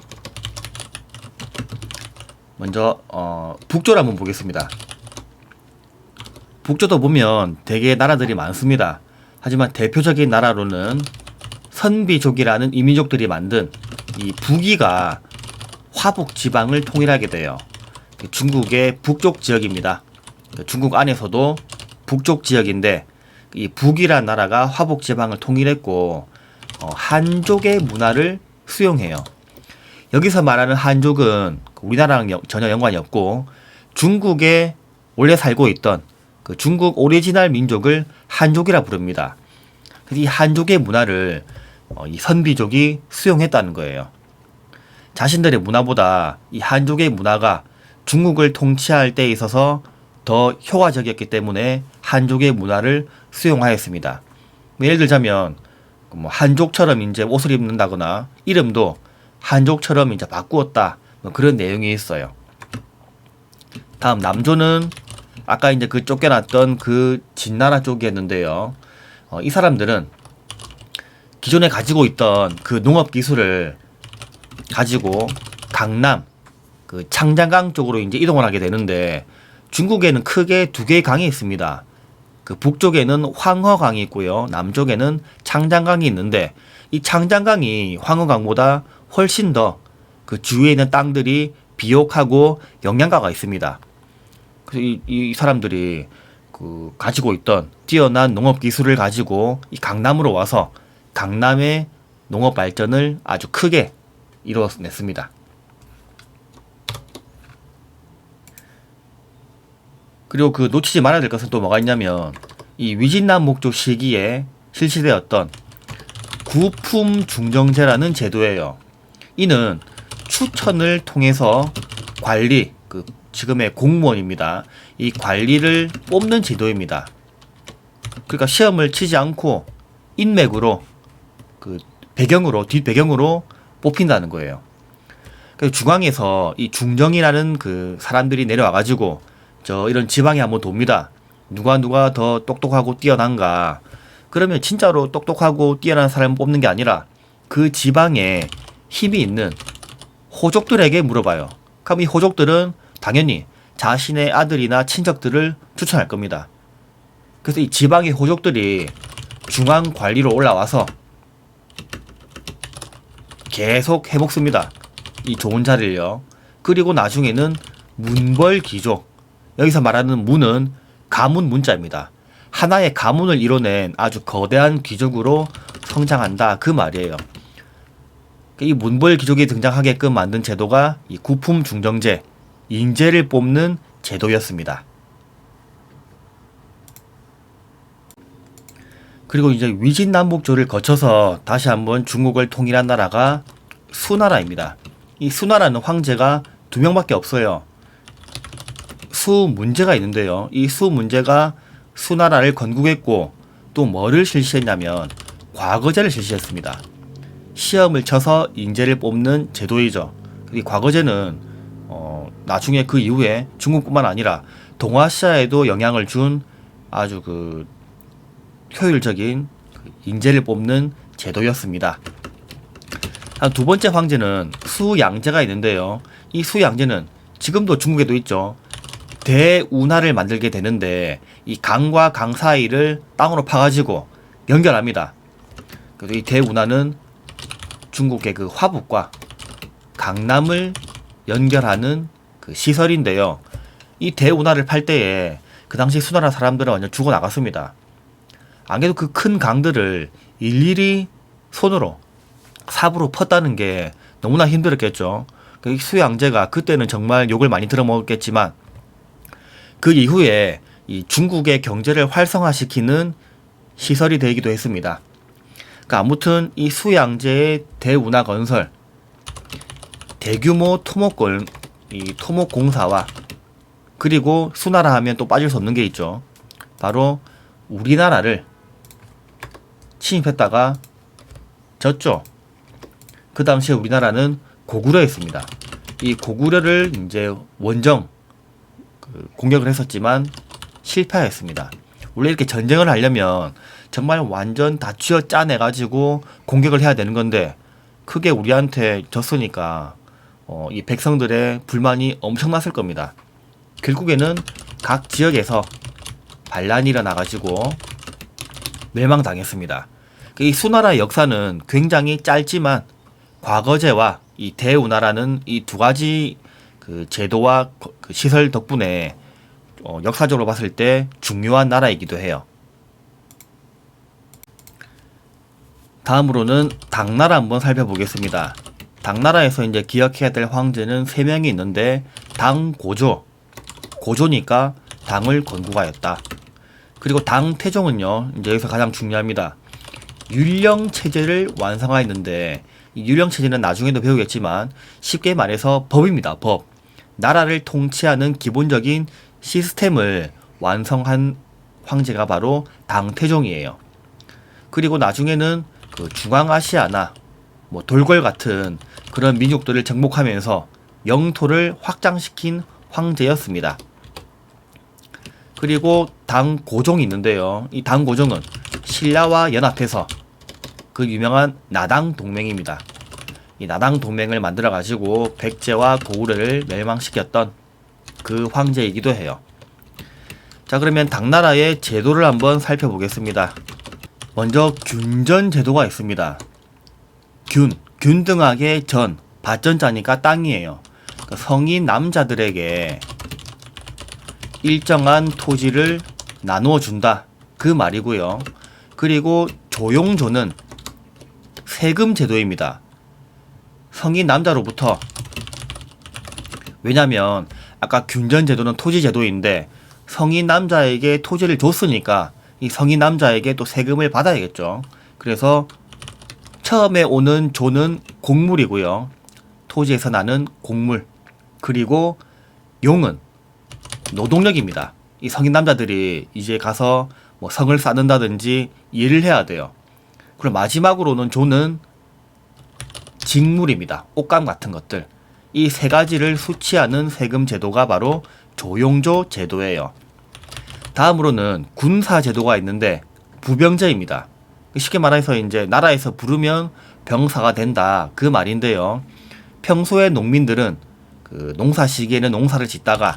[SPEAKER 2] 먼저 북조를 한번 보겠습니다. 북조도 보면 되게 나라들이 많습니다. 하지만 대표적인 나라로는 선비족이라는 이민족들이 만든 이 북이가 화북 지방을 통일하게 돼요. 중국의 북쪽 지역입니다. 중국 안에서도 북쪽 지역인데 이 북이란 나라가 화북 지방을 통일했고 한족의 문화를 수용해요. 여기서 말하는 한족은 우리나라랑 전혀 연관이 없고 중국에 원래 살고 있던 그 중국 오리지널 민족을 한족이라 부릅니다. 이 한족의 문화를 이 선비족이 수용했다는 거예요. 자신들의 문화보다 이 한족의 문화가 중국을 통치할 때 있어서 더 효과적이었기 때문에 한족의 문화를 수용하였습니다. 예를 들자면 뭐 한족처럼 이제 옷을 입는다거나 이름도 한족처럼 이제 바꾸었다 뭐 그런 내용이 있어요. 다음 남조는 아까 이제 그 쫓겨났던 그 진나라 쪽이었는데요. 이 사람들은 기존에 가지고 있던 그 농업 기술을 가지고 강남 그 창장강 쪽으로 이제 이동을 하게 되는데 중국에는 크게 두 개의 강이 있습니다. 그 북쪽에는 황허강이 있고요. 남쪽에는 창장강이 있는데 이 창장강이 황허강보다 훨씬 더 그 주위에 있는 땅들이 비옥하고 영양가가 있습니다. 그래서 이 사람들이 그 가지고 있던 뛰어난 농업 기술을 가지고 이 강남으로 와서 강남의 농업 발전을 아주 크게 이루어냈습니다. 그리고 그 놓치지 말아야 될 것은 또 뭐가 있냐면 이 위진남목조 시기에 실시되었던 구품중정제라는 제도예요. 이는 추천을 통해서 관리, 그 지금의 공무원입니다. 이 관리를 뽑는 제도입니다. 그러니까 시험을 치지 않고 인맥으로 그 배경으로 뒷배경으로 뽑힌다는 거예요. 그래서 중앙에서 이 중정이라는 그 사람들이 내려와 가지고 저 이런 지방에 한번 돕니다. 누가 더 똑똑하고 뛰어난가. 그러면 진짜로 똑똑하고 뛰어난 사람을 뽑는 게 아니라 그 지방에 힘이 있는 호족들에게 물어봐요. 그럼 이 호족들은 당연히 자신의 아들이나 친척들을 추천할 겁니다. 그래서 이 지방의 호족들이 중앙 관리로 올라와서 계속 해먹습니다. 이 좋은 자리를요. 그리고 나중에는 문벌귀족, 여기서 말하는 문은 가문 문자입니다. 하나의 가문을 이뤄낸 아주 거대한 귀족으로 성장한다, 그 말이에요. 이 문벌귀족이 등장하게끔 만든 제도가 이 구품중정제, 인재를 뽑는 제도였습니다. 그리고 이제 위진남북조를 거쳐서 다시 한번 중국을 통일한 나라가 수나라입니다. 이 수나라는 황제가 2명밖에 없어요. 수문제가 있는데요. 이 수문제가 수나라를 건국했고 또 뭐를 실시했냐면 과거제를 실시했습니다. 시험을 쳐서 인재를 뽑는 제도이죠. 이 과거제는 나중에 그 이후에 중국뿐만 아니라 동아시아에도 영향을 준 아주 그 효율적인 인재를 뽑는 제도였습니다. 두 번째 황제는 수양제가 있는데요. 이 수양제는 지금도 중국에도 있죠. 대운하를 만들게 되는데 이 강과 강 사이를 땅으로 파가지고 연결합니다. 그래서 이 대운하는 중국의 그 화북과 강남을 연결하는 그 시설인데요. 이 대운하를 팔 때에 그 당시 수나라 사람들은 완전 죽어 나갔습니다. 안 그래도 그 큰 강들을 일일이 손으로 삽으로 펐다는 게 너무나 힘들었겠죠. 그 수양제가 그때는 정말 욕을 많이 들어먹었겠지만 그 이후에 이 중국의 경제를 활성화시키는 시설이 되기도 했습니다. 그러니까 아무튼 이 수양제의 대운하 건설, 대규모 토목공사와 그리고 수나라 하면 또 빠질 수 없는 게 있죠. 바로 우리나라를 침입했다가 졌죠. 그 당시에 우리나라는 고구려였습니다. 이 고구려를 이제 원정 공격을 했었지만 실패하였습니다. 원래 이렇게 전쟁을 하려면 정말 완전 다 쥐어 짜내가지고 공격을 해야 되는 건데 크게 우리한테 졌으니까 이 백성들의 불만이 엄청났을 겁니다. 결국에는 각 지역에서 반란이 일어나가지고 멸망당했습니다. 이 수나라의 역사는 굉장히 짧지만 과거제와 이 대운하라는 이 두 가지 그 제도와 그 시설 덕분에 역사적으로 봤을 때 중요한 나라이기도 해요. 다음으로는 당나라 한번 살펴보겠습니다. 당나라에서 이제 기억해야 될 황제는 3명이 있는데 당고조, 고조니까 당을 건국하였다. 그리고 당태종은요, 이제 여기서 가장 중요합니다. 율령 체제를 완성하였는데 이 율령 체제는 나중에도 배우겠지만 쉽게 말해서 법입니다. 법. 나라를 통치하는 기본적인 시스템을 완성한 황제가 바로 당태종이에요. 그리고 나중에는 그 중앙아시아나 뭐 돌궐 같은 그런 민족들을 정복하면서 영토를 확장시킨 황제였습니다. 그리고 당고종이 있는데요. 이 당고종은 신라와 연합해서 그 유명한 나당 동맹입니다. 이 나당 동맹을 만들어 가지고 백제와 고구려를 멸망시켰던 그 황제이기도 해요. 자, 그러면 당나라의 제도를 한번 살펴보겠습니다. 먼저 균전 제도가 있습니다. 균등하게 전, 밭전자니까 땅이에요. 그러니까 성인 남자들에게 일정한 토지를 나누어 준다 그 말이고요. 그리고 조용조는 세금 제도입니다. 성인 남자로부터, 왜냐면 아까 균전 제도는 토지 제도인데 성인 남자에게 토지를 줬으니까 이 성인 남자에게 또 세금을 받아야겠죠. 그래서 처음에 오는 조는 곡물이고요. 토지에서 나는 곡물. 그리고 용은 노동력입니다. 이 성인 남자들이 이제 가서 뭐 성을 쌓는다든지 일을 해야 돼요. 그리고 마지막으로는 조는 직물입니다. 옷감 같은 것들. 이 세 가지를 수취하는 세금 제도가 바로 조용조 제도예요. 다음으로는 군사 제도가 있는데 부병제입니다. 쉽게 말해서 이제 나라에서 부르면 병사가 된다 그 말인데요. 평소에 농민들은 그 농사 시기에는 농사를 짓다가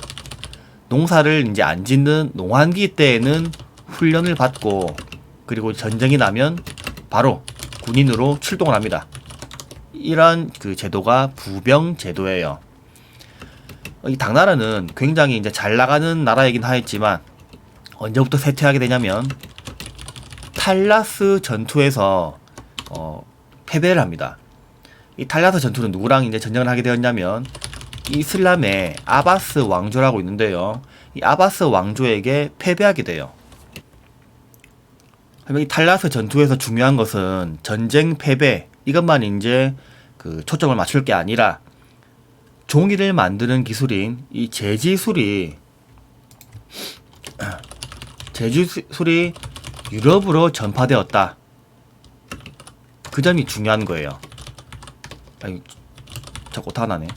[SPEAKER 2] 농사를 이제 안 짓는 농한기 때에는 훈련을 받고 그리고 전쟁이 나면 바로 군인으로 출동을 합니다. 이러한 그 제도가 부병 제도예요. 이 당나라는 굉장히 이제 잘 나가는 나라이긴 하였지만 언제부터 쇠퇴하게 되냐면 탈라스 전투에서 패배를 합니다. 이 탈라스 전투는 누구랑 이제 전쟁을 하게 되었냐면 이슬람의 아바스 왕조라고 있는데요. 이 아바스 왕조에게 패배하게 돼요. 이 탈라스 전투에서 중요한 것은 전쟁 패배 이것만 이제 그 초점을 맞출 게 아니라 종이를 만드는 기술인 이 제지술이 유럽으로 전파되었다. 그 점이 중요한 거예요. 아니, 자꾸 오타나네.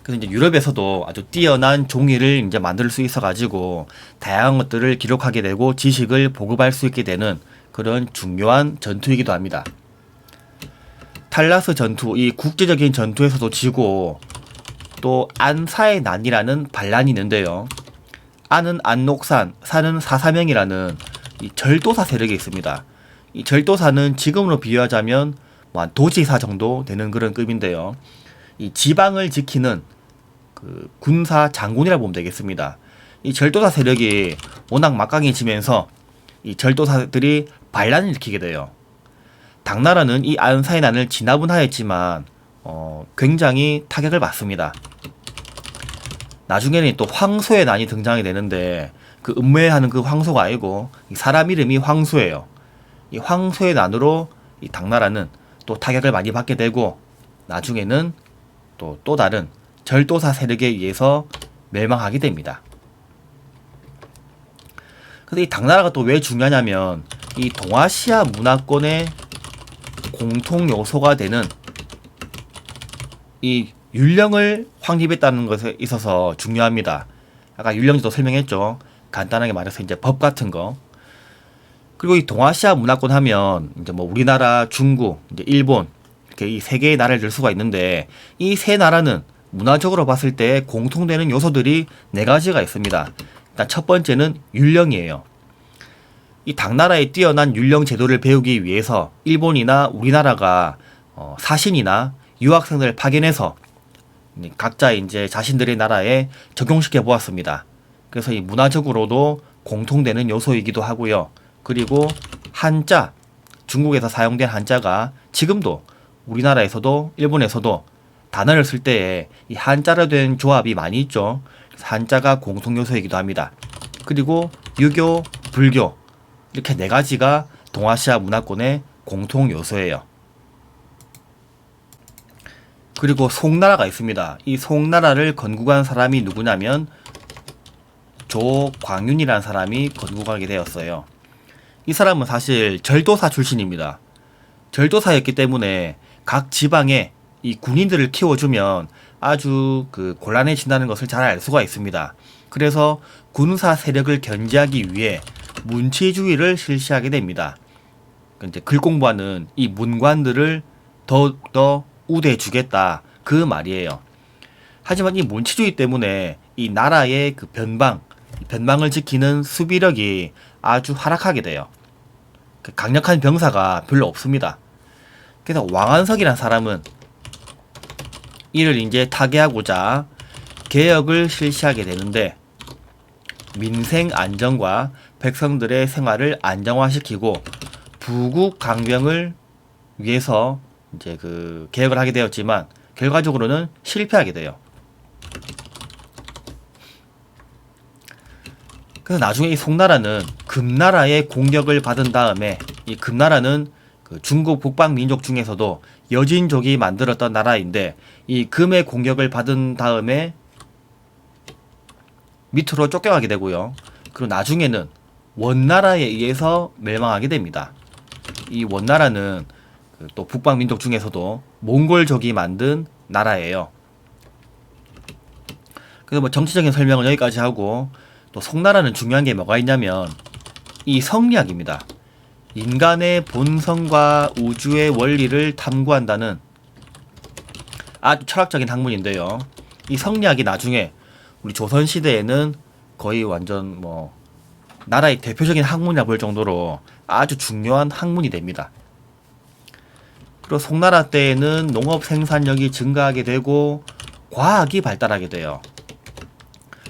[SPEAKER 2] 그래서 이제 유럽에서도 아주 뛰어난 종이를 이제 만들 수 있어가지고 다양한 것들을 기록하게 되고 지식을 보급할 수 있게 되는 그런 중요한 전투이기도 합니다. 탈라스 전투, 이 국제적인 전투에서도 지고 또 안사의 난이라는 반란이 있는데요. 안은 안녹산, 사는 사사명이라는 이 절도사 세력이 있습니다. 이 절도사는 지금으로 비유하자면 뭐 한 도지사 정도 되는 그런 급인데요. 이 지방을 지키는 그 군사 장군이라 보면 되겠습니다. 이 절도사 세력이 워낙 막강해지면서 이 절도사들이 반란을 일으키게 돼요. 당나라는 이 안사의 난을 진압은 하였지만 굉장히 타격을 받습니다. 나중에는 또 황소의 난이 등장이 되는데 그 음모하는 그 황소가 아니고 이 사람 이름이 황소예요. 이 황소의 난으로 이 당나라는 또 타격을 많이 받게 되고 나중에는 또 다른 절도사 세력에 의해서 멸망하게 됩니다. 근데 이 당나라가 또 왜 중요하냐면 이 동아시아 문화권의 공통 요소가 되는 이 율령을 확립했다는 것에 있어서 중요합니다. 아까 율령지도 설명했죠. 간단하게 말해서 이제 법 같은 거. 그리고 이 동아시아 문화권 하면 이제 뭐 우리나라, 중국, 이제 일본 이렇게 이 세 개의 나라를 들 수가 있는데 이 세 나라는 문화적으로 봤을 때 공통되는 요소들이 네 가지가 있습니다. 일단 첫 번째는 율령이에요. 이 당나라의 뛰어난 율령 제도를 배우기 위해서 일본이나 우리나라가 사신이나 유학생들을 파견해서 각자 이제 자신들의 나라에 적용시켜 보았습니다. 그래서 이 문화적으로도 공통되는 요소이기도 하고요. 그리고 한자, 중국에서 사용된 한자가 지금도 우리나라에서도 일본에서도 단어를 쓸 때에 이 한자로 된 조합이 많이 있죠. 한자가 공통 요소이기도 합니다. 그리고 유교, 불교 이렇게 네 가지가 동아시아 문화권의 공통 요소예요. 그리고 송나라가 있습니다. 이 송나라를 건국한 사람이 누구냐면 조광윤이라는 사람이 건국하게 되었어요. 이 사람은 사실 절도사 출신입니다. 절도사였기 때문에 각 지방에 이 군인들을 키워주면 아주 그 곤란해진다는 것을 잘 알 수가 있습니다. 그래서 군사 세력을 견제하기 위해 문치주의를 실시하게 됩니다. 이제 글 공부하는 이 문관들을 더욱더 우대해주겠다 그 말이에요. 하지만 이 문치주의 때문에 이 나라의 그 변방을 지키는 수비력이 아주 하락하게 돼요. 그 강력한 병사가 별로 없습니다. 그래서 왕안석이라는 사람은 이를 이제 타개하고자 개혁을 실시하게 되는데 민생 안정과 백성들의 생활을 안정화시키고 부국 강병을 위해서 이제 그 계획을 하게 되었지만 결과적으로는 실패하게 돼요. 그래서 나중에 이 송나라는 금나라의 공격을 받은 다음에, 이 금나라는 그 중국 북방 민족 중에서도 여진족이 만들었던 나라인데, 이 금의 공격을 받은 다음에 밑으로 쫓겨가게 되고요. 그리고 나중에는 원나라에 의해서 멸망하게 됩니다. 이 원나라는 또 북방 민족 중에서도 몽골족이 만든 나라예요. 그래서 뭐 정치적인 설명은 여기까지 하고, 또 송나라는 중요한 게 뭐가 있냐면 이 성리학입니다. 인간의 본성과 우주의 원리를 탐구한다는 아주 철학적인 학문인데요. 이 성리학이 나중에 우리 조선시대에는 거의 완전 뭐 나라의 대표적인 학문이라 볼 정도로 아주 중요한 학문이 됩니다. 그리고 송나라 때에는 농업 생산력이 증가하게 되고 과학이 발달하게 돼요.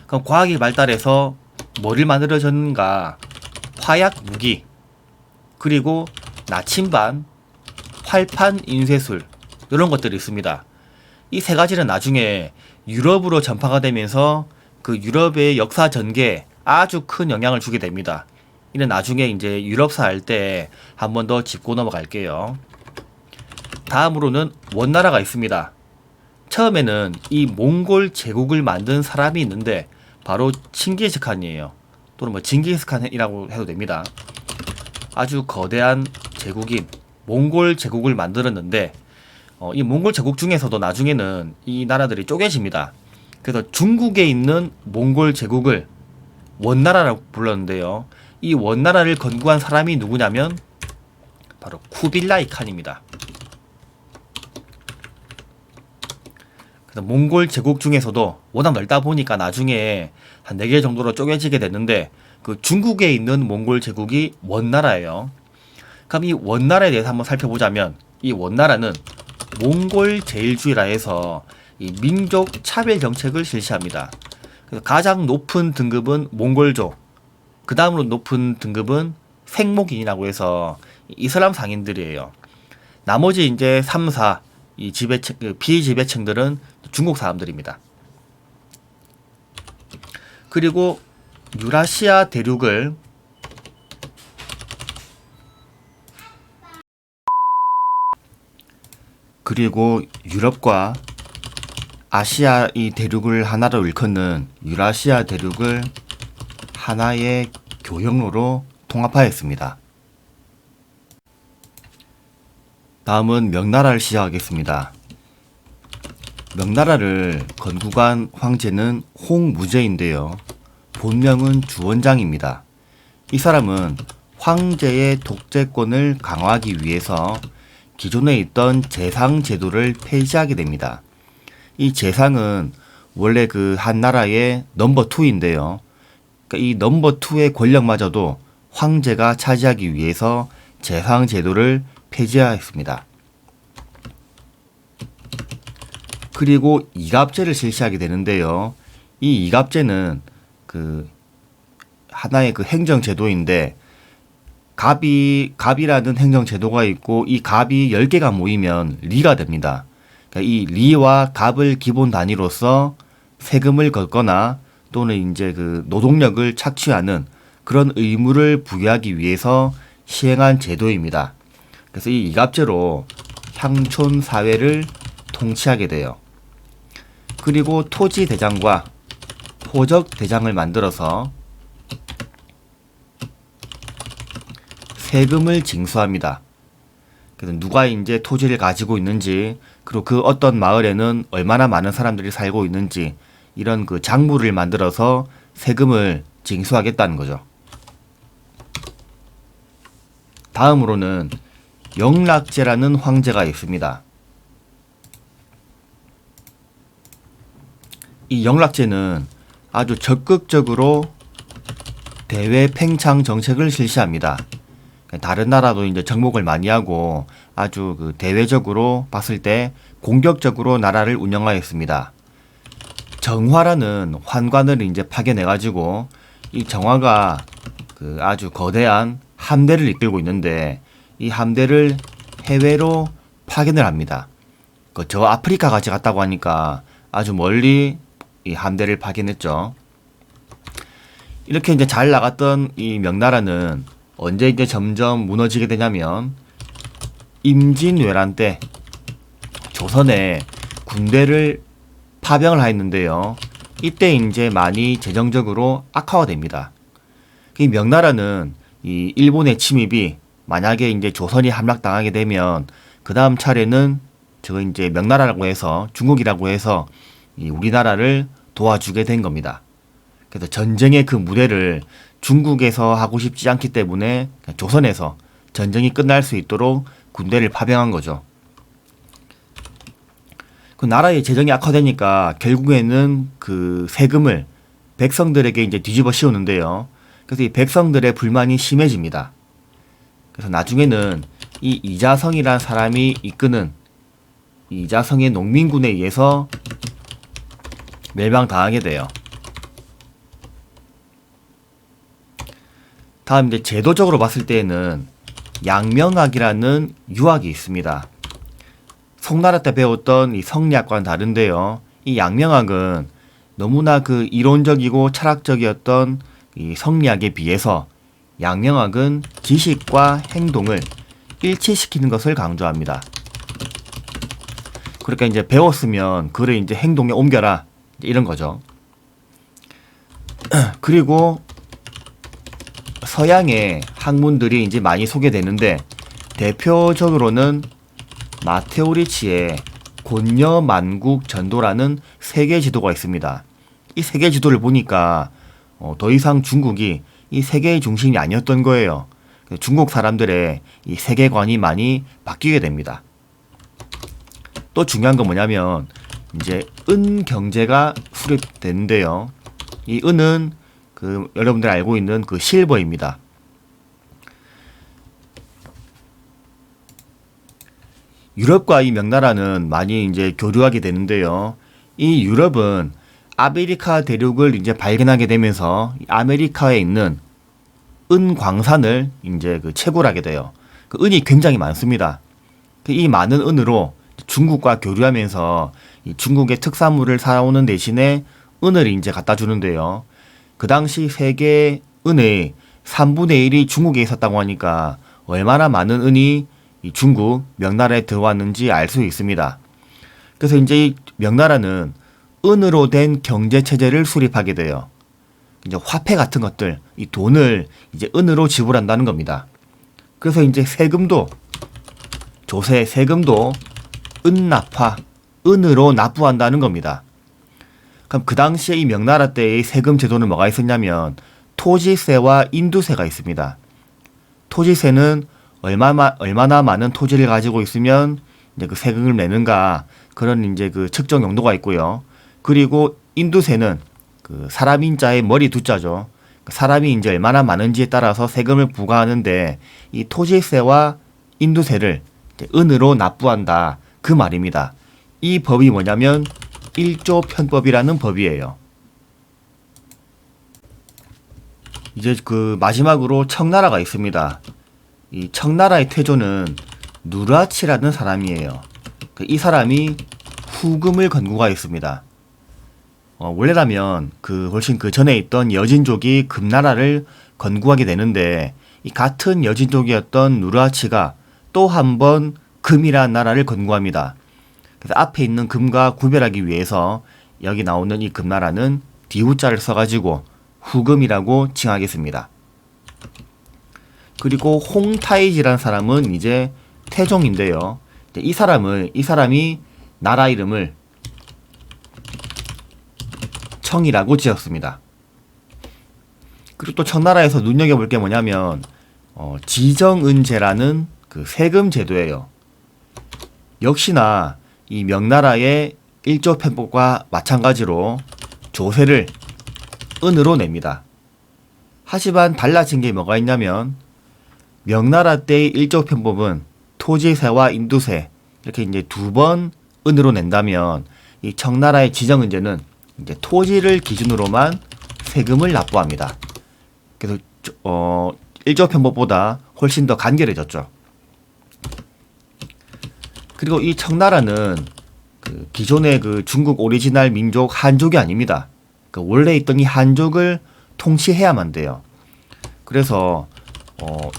[SPEAKER 2] 그럼 과학이 발달해서 뭐를 만들어졌는가? 화약 무기, 그리고 나침반, 활판 인쇄술, 이런 것들이 있습니다. 이 세 가지는 나중에 유럽으로 전파가 되면서 그 유럽의 역사 전개에 아주 큰 영향을 주게 됩니다. 이는 나중에 이제 유럽사 할 때 한 번 더 짚고 넘어갈게요. 다음으로는 원나라가 있습니다. 처음에는 이 몽골 제국을 만든 사람이 있는데 바로 칭기스칸이에요. 또는 뭐 징기스칸이라고 해도 됩니다. 아주 거대한 제국인 몽골 제국을 만들었는데 이 몽골 제국 중에서도 나중에는 이 나라들이 쪼개집니다. 그래서 중국에 있는 몽골 제국을 원나라라고 불렀는데요. 이 원나라를 건국한 사람이 누구냐면 바로 쿠빌라이 칸입니다. 그래서 몽골 제국 중에서도 워낙 넓다 보니까 나중에 한 4개 정도로 쪼개지게 됐는데 그 중국에 있는 몽골 제국이 원나라예요. 그럼 이 원나라에 대해서 한번 살펴보자면 이 원나라는 몽골 제일주의라 해서 이 민족 차별 정책을 실시합니다. 그래서 가장 높은 등급은 몽골족, 그 다음으로 높은 등급은 생목인이라고 해서 이슬람 상인들이에요. 나머지 이제 3, 4, 이 비지배층들은 중국 사람들입니다. 그리고 유라시아 대륙을 그리고 유럽과 아시아 이 대륙을 하나로 일컫는 유라시아 대륙을 하나의 교역로로 통합하였습니다. 다음은 명나라를 시작하겠습니다. 명나라를 건국한 황제는 홍무제인데요. 본명은 주원장입니다. 이 사람은 황제의 독재권을 강화하기 위해서 기존에 있던 제상 제도를 폐지하게 됩니다. 이 제상은 원래 그 한 나라의 넘버 2인데요. 그러니까 이 넘버 2의 권력마저도 황제가 차지하기 위해서 제상 제도를 폐지하였습니다. 그리고 이갑제를 실시하게 되는데요. 이 이갑제는 그 하나의 그 행정 제도인데 갑이라는 행정 제도가 있고 이 갑이 10개가 모이면 리가 됩니다. 그러니까 이 리와 갑을 기본 단위로서 세금을 걷거나 또는 이제 그 노동력을 착취하는 그런 의무를 부여하기 위해서 시행한 제도입니다. 그래서 이 이갑제로 향촌 사회를 통치하게 돼요. 그리고 토지 대장과 호적 대장을 만들어서 세금을 징수합니다. 그래서 누가 이제 토지를 가지고 있는지, 그리고 그 어떤 마을에는 얼마나 많은 사람들이 살고 있는지, 이런 그 장부를 만들어서 세금을 징수하겠다는 거죠. 다음으로는 영락제라는 황제가 있습니다. 이 영락제는 아주 적극적으로 대외 팽창 정책을 실시합니다. 다른 나라도 이제 정복을 많이 하고 아주 그 대외적으로 봤을 때 공격적으로 나라를 운영하였습니다. 정화라는 환관을 이제 파견해가지고 이 정화가 그 아주 거대한 함대를 이끌고 있는데 이 함대를 해외로 파견을 합니다. 그 저 아프리카까지 갔다고 하니까 아주 멀리 이 함대를 파견했죠. 이렇게 이제 잘 나갔던 이 명나라는 언제 이제 점점 무너지게 되냐면 임진왜란 때 조선에 군대를 파병을 하였는데요. 이때 이제 많이 재정적으로 악화가 됩니다. 이 명나라는 이 일본의 침입이 만약에 이제 조선이 함락당하게 되면 그 다음 차례는 저거 이제 명나라라고 해서 중국이라고 해서 이 우리나라를 도와주게 된 겁니다. 그래서 전쟁의 그 무대를 중국에서 하고 싶지 않기 때문에 조선에서 전쟁이 끝날 수 있도록 군대를 파병한 거죠. 그 나라의 재정이 악화되니까 결국에는 그 세금을 백성들에게 이제 뒤집어 씌우는데요. 그래서 이 백성들의 불만이 심해집니다. 그래서 나중에는 이 이자성이란 사람이 이끄는 이자성의 농민군에 의해서 멸망당하게 돼요. 다음 이제 제도적으로 봤을 때에는 양명학이라는 유학이 있습니다. 송나라 때 배웠던 이 성리학과는 다른데요. 이 양명학은 너무나 그 이론적이고 철학적이었던 이 성리학에 비해서 양명학은 지식과 행동을 일치시키는 것을 강조합니다. 그러니까 이제 배웠으면 그를 이제 행동에 옮겨라 이런 거죠. 그리고 서양의 학문들이 이제 많이 소개되는데 대표적으로는 마테오 리치의 곤녀 만국 전도라는 세계 지도가 있습니다. 이 세계 지도를 보니까 더 이상 중국이 이 세계의 중심이 아니었던 거예요. 중국 사람들의 이 세계관이 많이 바뀌게 됩니다. 또 중요한 건 뭐냐면 이제 은 경제가 수립되는데요. 이 은은 그 여러분들 알고 있는 그 실버입니다. 유럽과 이 명나라는 많이 이제 교류하게 되는데요. 이 유럽은 아메리카 대륙을 이제 발견하게 되면서 아메리카에 있는 은 광산을 이제 그 채굴하게 하게 돼요. 그 은이 굉장히 많습니다. 이 많은 은으로 중국과 교류하면서 이 중국의 특산물을 사오는 대신에 은을 이제 갖다 주는데요. 그 당시 세계 은의 3분의 1이 중국에 있었다고 하니까 얼마나 많은 은이 이 중국 명나라에 들어왔는지 알 수 있습니다. 그래서 이제 이 명나라는 은으로 된 경제 체제를 수립하게 돼요. 이제 화폐 같은 것들, 이 돈을 이제 은으로 지불한다는 겁니다. 그래서 이제 세금도 조세 세금도 은납화, 은으로 납부한다는 겁니다. 그럼 그 당시에 이 명나라 때의 세금 제도는 뭐가 있었냐면 토지세와 인두세가 있습니다. 토지세는 얼마나 많은 토지를 가지고 있으면 이제 그 세금을 내는가 그런 이제 그 측정 용도가 있고요. 그리고 인두세는 그 사람 인자의 머리 두자죠. 사람이 이제 얼마나 많은지에 따라서 세금을 부과하는데 이 토지세와 인두세를 이제 은으로 납부한다 그 말입니다. 이 법이 뭐냐면 1조 편법이라는 법이에요. 이제 그 마지막으로 청나라가 있습니다. 이 청나라의 태조는 누라치라는 사람이에요. 이 사람이 후금을 건국하였습니다. 원래라면 그 훨씬 그 전에 있던 여진족이 금나라를 건국하게 되는데 이 같은 여진족이었던 누라치가 또 한 번 금이라는 나라를 건국합니다. 그래서 앞에 있는 금과 구별하기 위해서 여기 나오는 이 금나라는 디우자를 써가지고 후금이라고 칭하겠습니다. 그리고 홍타이지라는 사람은 이제 태종인데요. 이 사람이 나라 이름을 청이라고 지었습니다. 그리고 또 청나라에서 눈여겨볼 게 뭐냐면 지정은제라는 그 세금 제도예요. 역시나 이 명나라의 일조 편법과 마찬가지로 조세를 은으로 냅니다. 하지만 달라진 게 뭐가 있냐면 명나라 때의 일조 편법은 토지세와 인두세 이렇게 이제 두 번 은으로 낸다면 이 청나라의 지정은제는 이제 토지를 기준으로만 세금을 납부합니다. 그래서 일조편법보다 훨씬 더 간결해졌죠. 그리고 이 청나라는 그 기존의 그 중국 오리지널 민족 한족이 아닙니다. 그 원래 있던 이 한족을 통치해야만 돼요. 그래서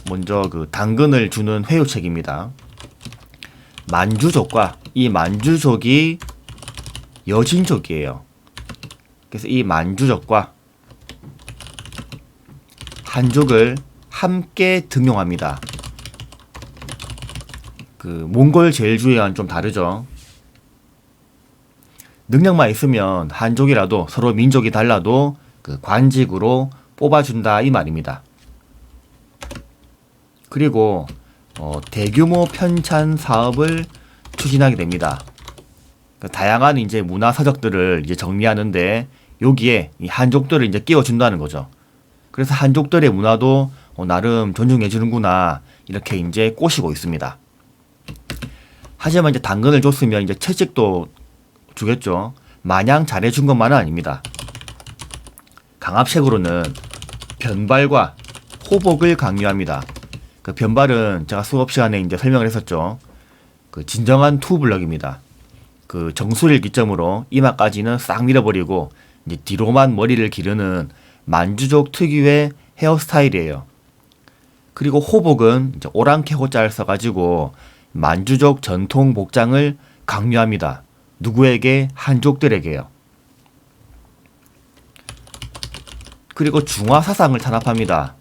[SPEAKER 2] 먼저 그 당근을 주는 회유책입니다. 만주족과 이 만주족이 여진족이에요. 그래서 이 만주족과 한족을 함께 등용합니다. 그 몽골 제일주의와는 좀 다르죠. 능력만 있으면 한족이라도 서로 민족이 달라도 그 관직으로 뽑아준다 이 말입니다. 그리고 대규모 편찬 사업을 추진하게 됩니다. 그 다양한 이제 문화 서적들을 이제 정리하는데 여기에 이 한족들을 이제 끼워준다는 거죠. 그래서 한족들의 문화도 나름 존중해주는구나 이렇게 이제 꼬시고 있습니다. 하지만 이제 당근을 줬으면 이제 채찍도 주겠죠. 마냥 잘해준 것만은 아닙니다. 강압책으로는 변발과 호복을 강요합니다. 그 변발은 제가 수업 시간에 이제 설명을 했었죠. 그 진정한 투블럭입니다. 그 정수리를 기점으로 이마까지는 싹 밀어버리고 이제 뒤로만 머리를 기르는 만주족 특유의 헤어스타일이에요. 그리고 호복은 이제 오랑캐 호자를 써가지고 만주족 전통 복장을 강요합니다. 누구에게? 한족들에게요. 그리고 중화 사상을 탄압합니다.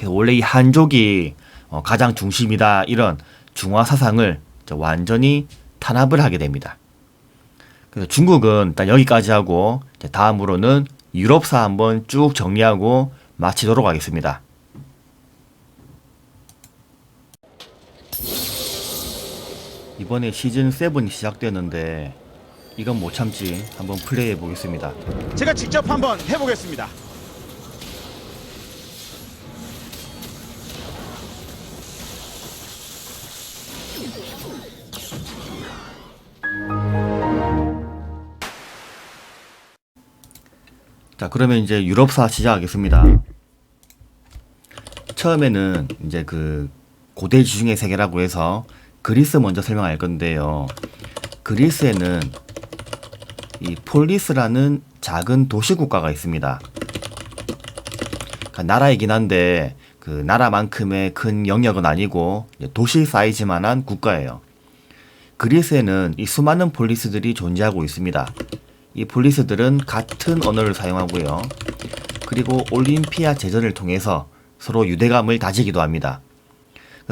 [SPEAKER 2] 원래 이 한족이 가장 중심이다 이런 중화 사상을 완전히 탄압을 하게 됩니다. 그래서 중국은 일단 여기까지 하고 다음으로는 유럽사 한번 쭉 정리하고 마치도록 하겠습니다. 이번에 시즌 7이 시작되는데 이건 못 참지 한번 플레이해 보겠습니다.
[SPEAKER 3] 제가 직접 한번 해보겠습니다.
[SPEAKER 2] 자, 그러면 이제 유럽사 시작하겠습니다. 처음에는 이제 그 고대 지중해 세계라고 해서 그리스 먼저 설명할 건데요. 그리스에는 이 폴리스라는 작은 도시 국가가 있습니다. 그러니까 나라이긴 한데 그 나라만큼의 큰 영역은 아니고 도시 사이즈만한 국가예요. 그리스에는 이 수많은 폴리스들이 존재하고 있습니다. 이 폴리스들은 같은 언어를 사용하고요. 그리고 올림피아 제전을 통해서 서로 유대감을 다지기도 합니다.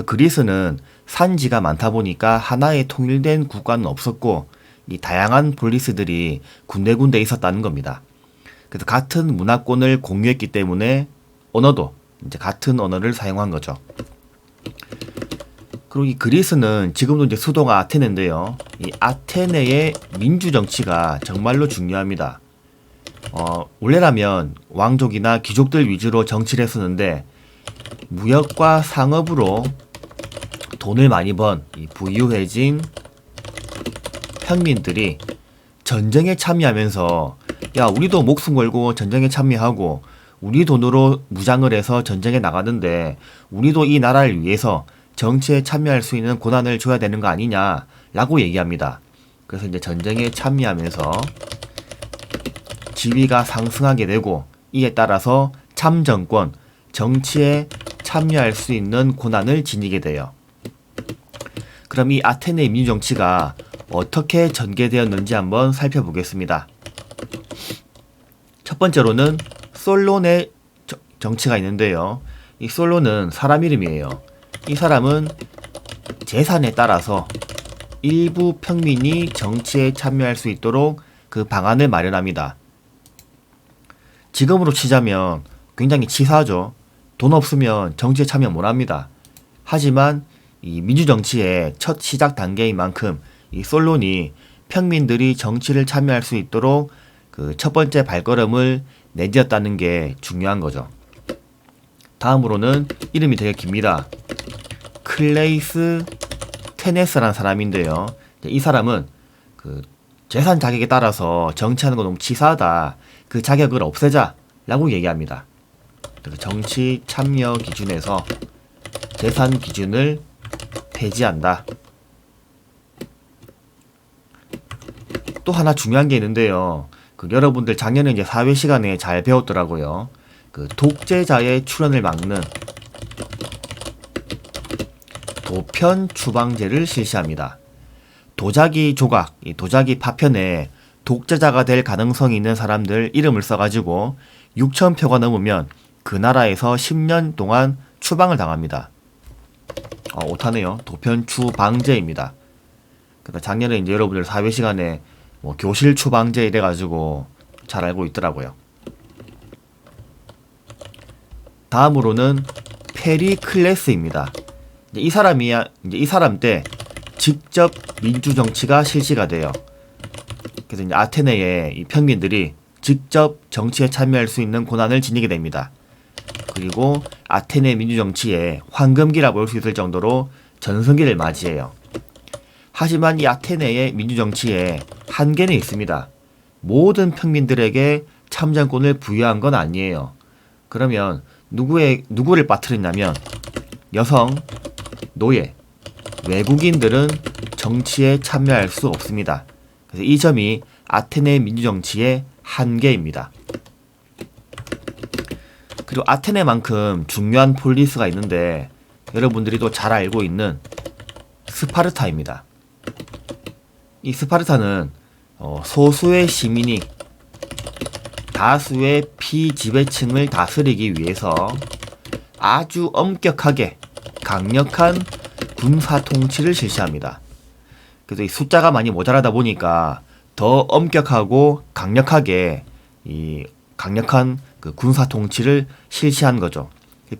[SPEAKER 2] 그리스는 산지가 많다 보니까 하나의 통일된 국가는 없었고 이 다양한 폴리스들이 군데군데 있었다는 겁니다. 그래서 같은 문화권을 공유했기 때문에 언어도 이제 같은 언어를 사용한 거죠. 그리고 이 그리스는 지금도 이제 수도가 아테네인데요. 이 아테네의 민주 정치가 정말로 중요합니다. 원래라면 왕족이나 귀족들 위주로 정치를 했었는데 무역과 상업으로 돈을 많이 번 이 부유해진 평민들이 전쟁에 참여하면서 야 우리도 목숨 걸고 전쟁에 참여하고 우리 돈으로 무장을 해서 전쟁에 나가는데 우리도 이 나라를 위해서 정치에 참여할 수 있는 권한을 줘야 되는 거 아니냐 라고 얘기합니다. 그래서 이제 전쟁에 참여하면서 지위가 상승하게 되고 이에 따라서 참정권, 정치에 참여할 수 있는 권한을 지니게 돼요. 그럼 이 아테네 민주정치가 어떻게 전개되었는지 한번 살펴보겠습니다. 첫 번째로는 솔론의 정치가 있는데요. 이 솔론은 사람 이름이에요. 이 사람은 재산에 따라서 일부 평민이 정치에 참여할 수 있도록 그 방안을 마련합니다. 지금으로 치자면 굉장히 치사하죠. 돈 없으면 정치에 참여 못합니다. 하지만 이 민주정치의 첫 시작 단계인 만큼 이 솔론이 평민들이 정치를 참여할 수 있도록 그 첫 번째 발걸음을 내디뎠다는 게 중요한 거죠. 다음으로는 이름이 되게 깁니다. 클레이스 테네스라는 사람인데요. 이 사람은 그 재산 자격에 따라서 정치하는 거 너무 치사하다. 그 자격을 없애자 라고 얘기합니다. 정치 참여 기준에서 재산 기준을 폐지한다. 또 하나 중요한 게 있는데요. 여러분들 작년에 이제 사회 시간에 잘 배웠더라고요. 독재자의 출현을 막는 도편 추방제를 실시합니다. 도자기 조각, 이 도자기 파편에 독재자가 될 가능성이 있는 사람들 이름을 써가지고 6,000표가 넘으면 그 나라에서 10년 동안 추방을 당합니다. 오타네요. 도편 추방제입니다. 작년에 이제 여러분들 사회 시간에 뭐 교실 추방제 이래가지고 잘 알고 있더라고요. 다음으로는 페리클레스입니다. 이 사람 때 직접 민주 정치가 실시가 돼요. 그래서 이제 아테네의 이 평민들이 직접 정치에 참여할 수 있는 권한을 지니게 됩니다. 그리고 아테네 민주 정치의 황금기라고 볼 수 있을 정도로 전성기를 맞이해요. 하지만 이 아테네의 민주 정치에 한계는 있습니다. 모든 평민들에게 참정권을 부여한 건 아니에요. 그러면 누구를 빠뜨리냐면 여성, 노예, 외국인들은 정치에 참여할 수 없습니다. 그래서 이 점이 아테네 민주 정치의 한계입니다. 그리고 아테네만큼 중요한 폴리스가 있는데 여러분들이 또 잘 알고 있는 스파르타입니다. 이 스파르타는 소수의 시민이 다수의 피지배층을 다스리기 위해서 아주 엄격하게 강력한 군사 통치를 실시합니다. 그래서 이 숫자가 많이 모자라다 보니까 더 엄격하고 강력하게 이 강력한 그 군사 통치를 실시한 거죠.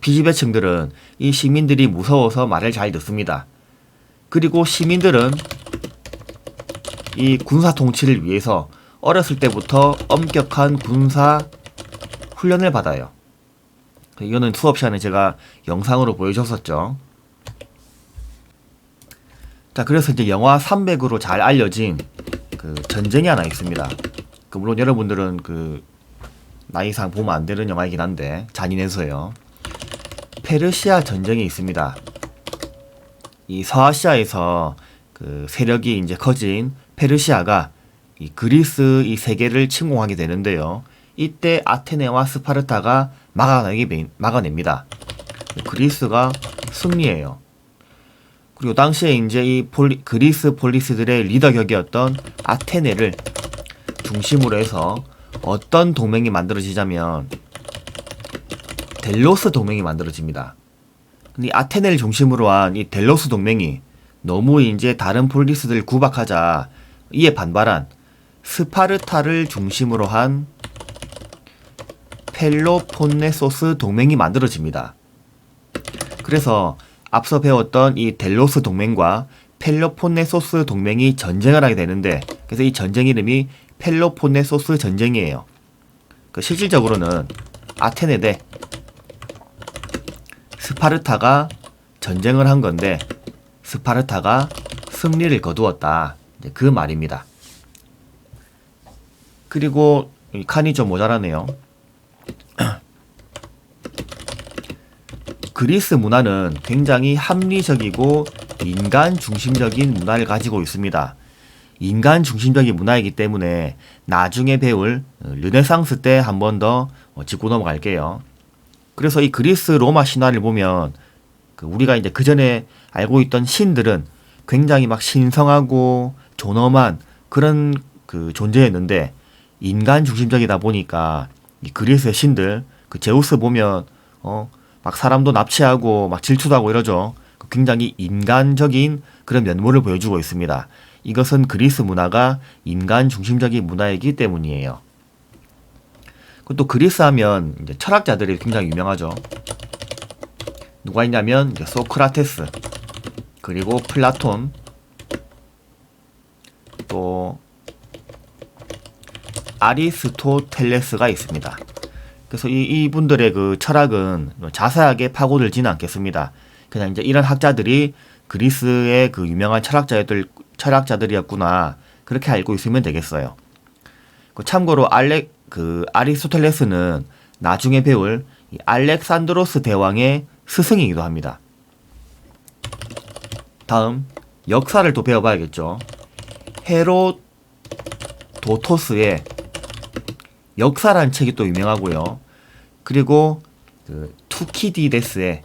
[SPEAKER 2] 피지배층들은 이 시민들이 무서워서 말을 잘 듣습니다. 그리고 시민들은 이 군사 통치를 위해서 어렸을 때부터 엄격한 군사 훈련을 받아요. 이거는 수업 시간에 제가 영상으로 보여줬었죠. 자, 그래서 이제 영화 300으로 잘 알려진 그 전쟁이 하나 있습니다. 물론 여러분들은 그 나이상 보면 안 되는 영화이긴 한데 잔인해서요. 페르시아 전쟁이 있습니다. 이 서아시아에서 그 세력이 이제 커진 페르시아가 이 그리스 이 세계를 침공하게 되는데요. 이때 아테네와 스파르타가 막아냅니다. 그리스가 승리해요. 그리고 당시에 이제 이 그리스 폴리스들의 리더격이었던 아테네를 중심으로 해서 어떤 동맹이 만들어지자면 델로스 동맹이 만들어집니다. 근데 이 아테네를 중심으로 한 이 델로스 동맹이 너무 이제 다른 폴리스들 구박하자 이에 반발한 스파르타를 중심으로 한 펠로폰네소스 동맹이 만들어집니다. 그래서 앞서 배웠던 이 델로스 동맹과 펠로폰네소스 동맹이 전쟁을 하게 되는데 그래서 이 전쟁 이름이 펠로폰네소스 전쟁이에요. 실질적으로는 아테네 대 스파르타가 전쟁을 한 건데 스파르타가 승리를 거두었다. 그 말입니다. 그리고 칸이 좀 모자라네요. 그리스 문화는 굉장히 합리적이고 인간 중심적인 문화를 가지고 있습니다. 인간 중심적인 문화이기 때문에 나중에 배울 르네상스 때 한 번 더 짚고 넘어갈게요. 그래서 이 그리스 로마 신화를 보면 우리가 이제 그 전에 알고 있던 신들은 굉장히 막 신성하고 존엄한 그런 그 존재였는데 인간 중심적이다 보니까 이 그리스의 신들 제우스 보면 막 사람도 납치하고 막 질투도 하고 이러죠. 굉장히 인간적인 그런 면모를 보여주고 있습니다. 이것은 그리스 문화가 인간 중심적인 문화이기 때문이에요. 또 그리스 하면 이제 철학자들이 굉장히 유명하죠. 누가 있냐면 이제 소크라테스, 그리고 플라톤, 또 아리스토텔레스가 있습니다. 그래서 이분들의 그 철학은 자세하게 파고들지는 않겠습니다. 그냥 이제 이런 학자들이 그리스의 그 유명한 철학자들이었구나 그렇게 알고 있으면 되겠어요. 참고로 아리스토텔레스는 나중에 배울 이 알렉산드로스 대왕의 스승이기도 합니다. 다음 역사를 또 배워봐야겠죠. 헤로도토스의 역사라는 책이 또 유명하고요. 그리고 그 투키디데스의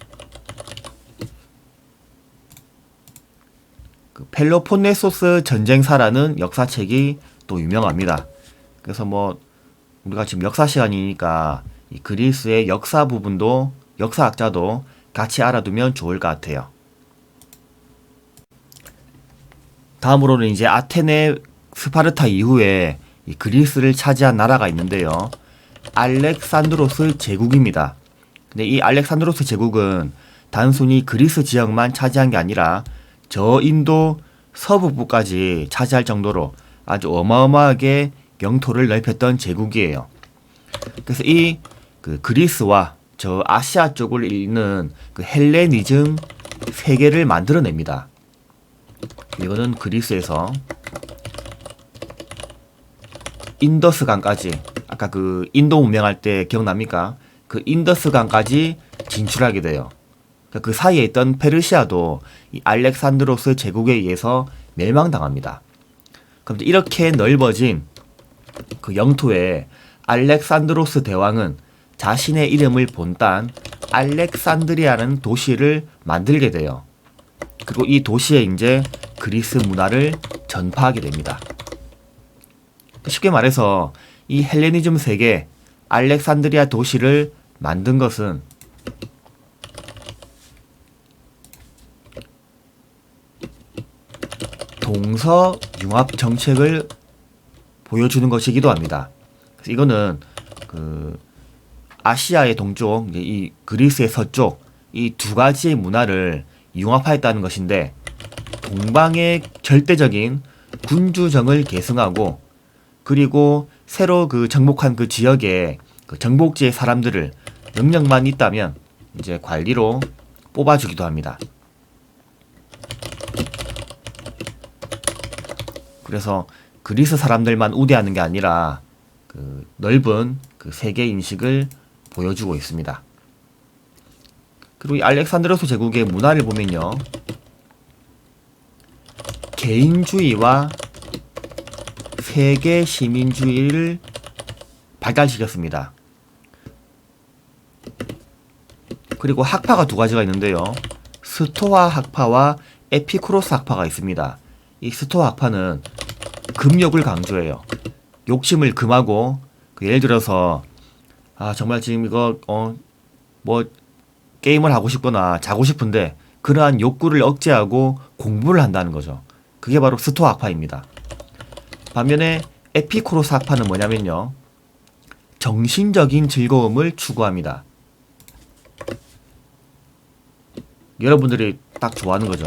[SPEAKER 2] 그 펠로폰네소스 전쟁사라는 역사책이 또 유명합니다. 그래서 뭐 우리가 지금 역사 시간이니까 이 그리스의 역사 부분도 역사학자도 같이 알아두면 좋을 것 같아요. 다음으로는 이제 아테네 스파르타 이후에 이 그리스를 차지한 나라가 있는데요. 알렉산드로스 제국입니다. 근데 이 알렉산드로스 제국은 단순히 그리스 지역만 차지한 게 아니라 저 인도 서북부까지 차지할 정도로 아주 어마어마하게 영토를 넓혔던 제국이에요. 그래서 이 그 그리스와 저 아시아 쪽을 잇는 그 헬레니즘 세계를 만들어냅니다. 이거는 그리스에서 인더스강까지, 아까 그 인도 문명할 때 기억납니까? 그 인더스강까지 진출하게 돼요. 그 사이에 있던 페르시아도 이 알렉산드로스 제국에 의해서 멸망당합니다. 그럼 이렇게 넓어진 그 영토에 알렉산드로스 대왕은 자신의 이름을 본딴 알렉산드리아라는 도시를 만들게 돼요. 그리고 이 도시에 이제 그리스 문화를 전파하게 됩니다. 쉽게 말해서 이 헬레니즘 세계 알렉산드리아 도시를 만든 것은 동서융합 정책을 보여주는 것이기도 합니다. 그래서 이거는 그 아시아의 동쪽, 이 그리스의 서쪽 이 두 가지의 문화를 융합하였다는 것인데, 동방의 절대적인 군주정을 계승하고 그리고 새로 그 정복한 그 지역의 그 정복지의 사람들을 능력만 있다면 이제 관리로 뽑아주기도 합니다. 그래서 그리스 사람들만 우대하는 게 아니라 그 넓은 그 세계 인식을 보여주고 있습니다. 그리고 이 알렉산드로스 제국의 문화를 보면요, 개인주의와 세계 시민주의를 발달시켰습니다. 그리고 학파가 두 가지가 있는데요. 스토아 학파와 에피쿠로스 학파가 있습니다. 이 스토아 학파는 금욕을 강조해요. 욕심을 금하고, 예를 들어서 정말 지금 이거 뭐 게임을 하고 싶거나 자고 싶은데 그러한 욕구를 억제하고 공부를 한다는 거죠. 그게 바로 스토아 학파입니다. 반면에 에피쿠로스 학파는 뭐냐면요, 정신적인 즐거움을 추구합니다. 여러분들이 딱 좋아하는 거죠.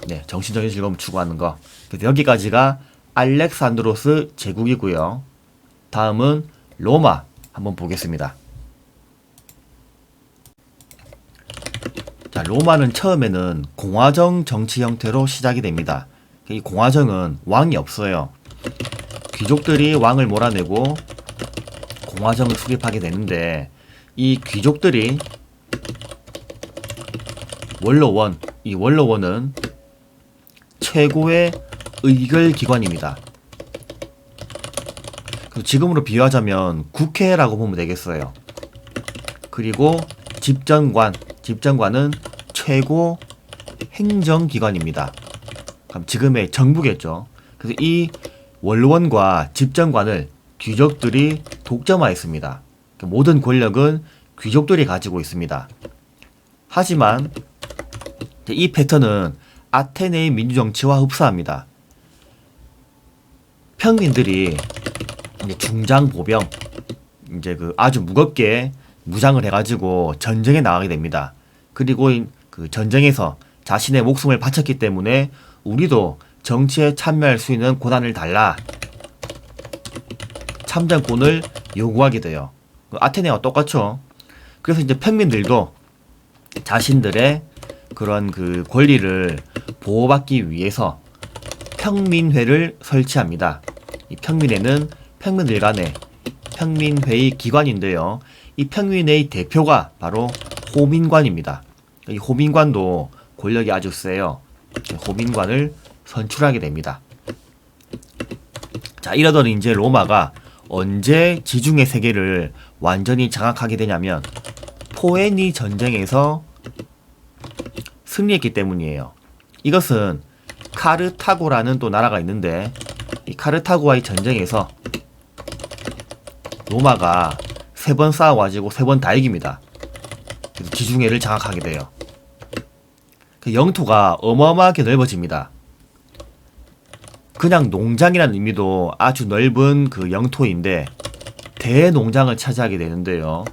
[SPEAKER 2] 네, 정신적인 즐거움을 추구하는 거. 그래서 여기까지가 알렉산드로스 제국이고요. 다음은 로마 한번 보겠습니다. 자, 로마는 처음에는 공화정 정치 형태로 시작이 됩니다. 이 공화정은 왕이 없어요. 귀족들이 왕을 몰아내고 공화정을 수립하게 되는데, 이 귀족들이 원로원, 이 원로원은 최고의 의결기관입니다. 지금으로 비유하자면 국회라고 보면 되겠어요. 그리고 집정관은 최고 행정기관입니다. 그럼 지금의 정부겠죠. 그래서 이 원로원과 집정관을 귀족들이 독점하였습니다. 모든 권력은 귀족들이 가지고 있습니다. 하지만 이 패턴은 아테네의 민주정치와 흡사합니다. 평민들이 이제 중장보병, 이제 그 아주 무겁게 무장을 해가지고 전쟁에 나가게 됩니다. 그리고 그 전쟁에서 자신의 목숨을 바쳤기 때문에 우리도 정치에 참여할 수 있는 권한을 달라, 참정권을 요구하게 돼요. 아테네와 똑같죠. 그래서 이제 평민들도 자신들의 그런 그 권리를 보호받기 위해서 평민회를 설치합니다. 이 평민회는 평민들 간에 평민회의 기관인데요. 이 평민회의 대표가 바로 호민관입니다. 이 호민관도 권력이 아주 세요. 호민관을 선출하게 됩니다. 자, 이러던 이제 로마가 언제 지중해 세계를 완전히 장악하게 되냐면 포에니 전쟁에서 승리했기 때문이에요. 이것은 카르타고라는 또 나라가 있는데 이 카르타고와의 전쟁에서 로마가 3번 싸워가지고 3번 다 이깁니다. 그래서 지중해를 장악하게 돼요. 그 영토가 어마어마하게 넓어집니다. 그냥 농장이라는 의미도 아주 넓은 그 영토인데 대농장을 차지하게 되는데요.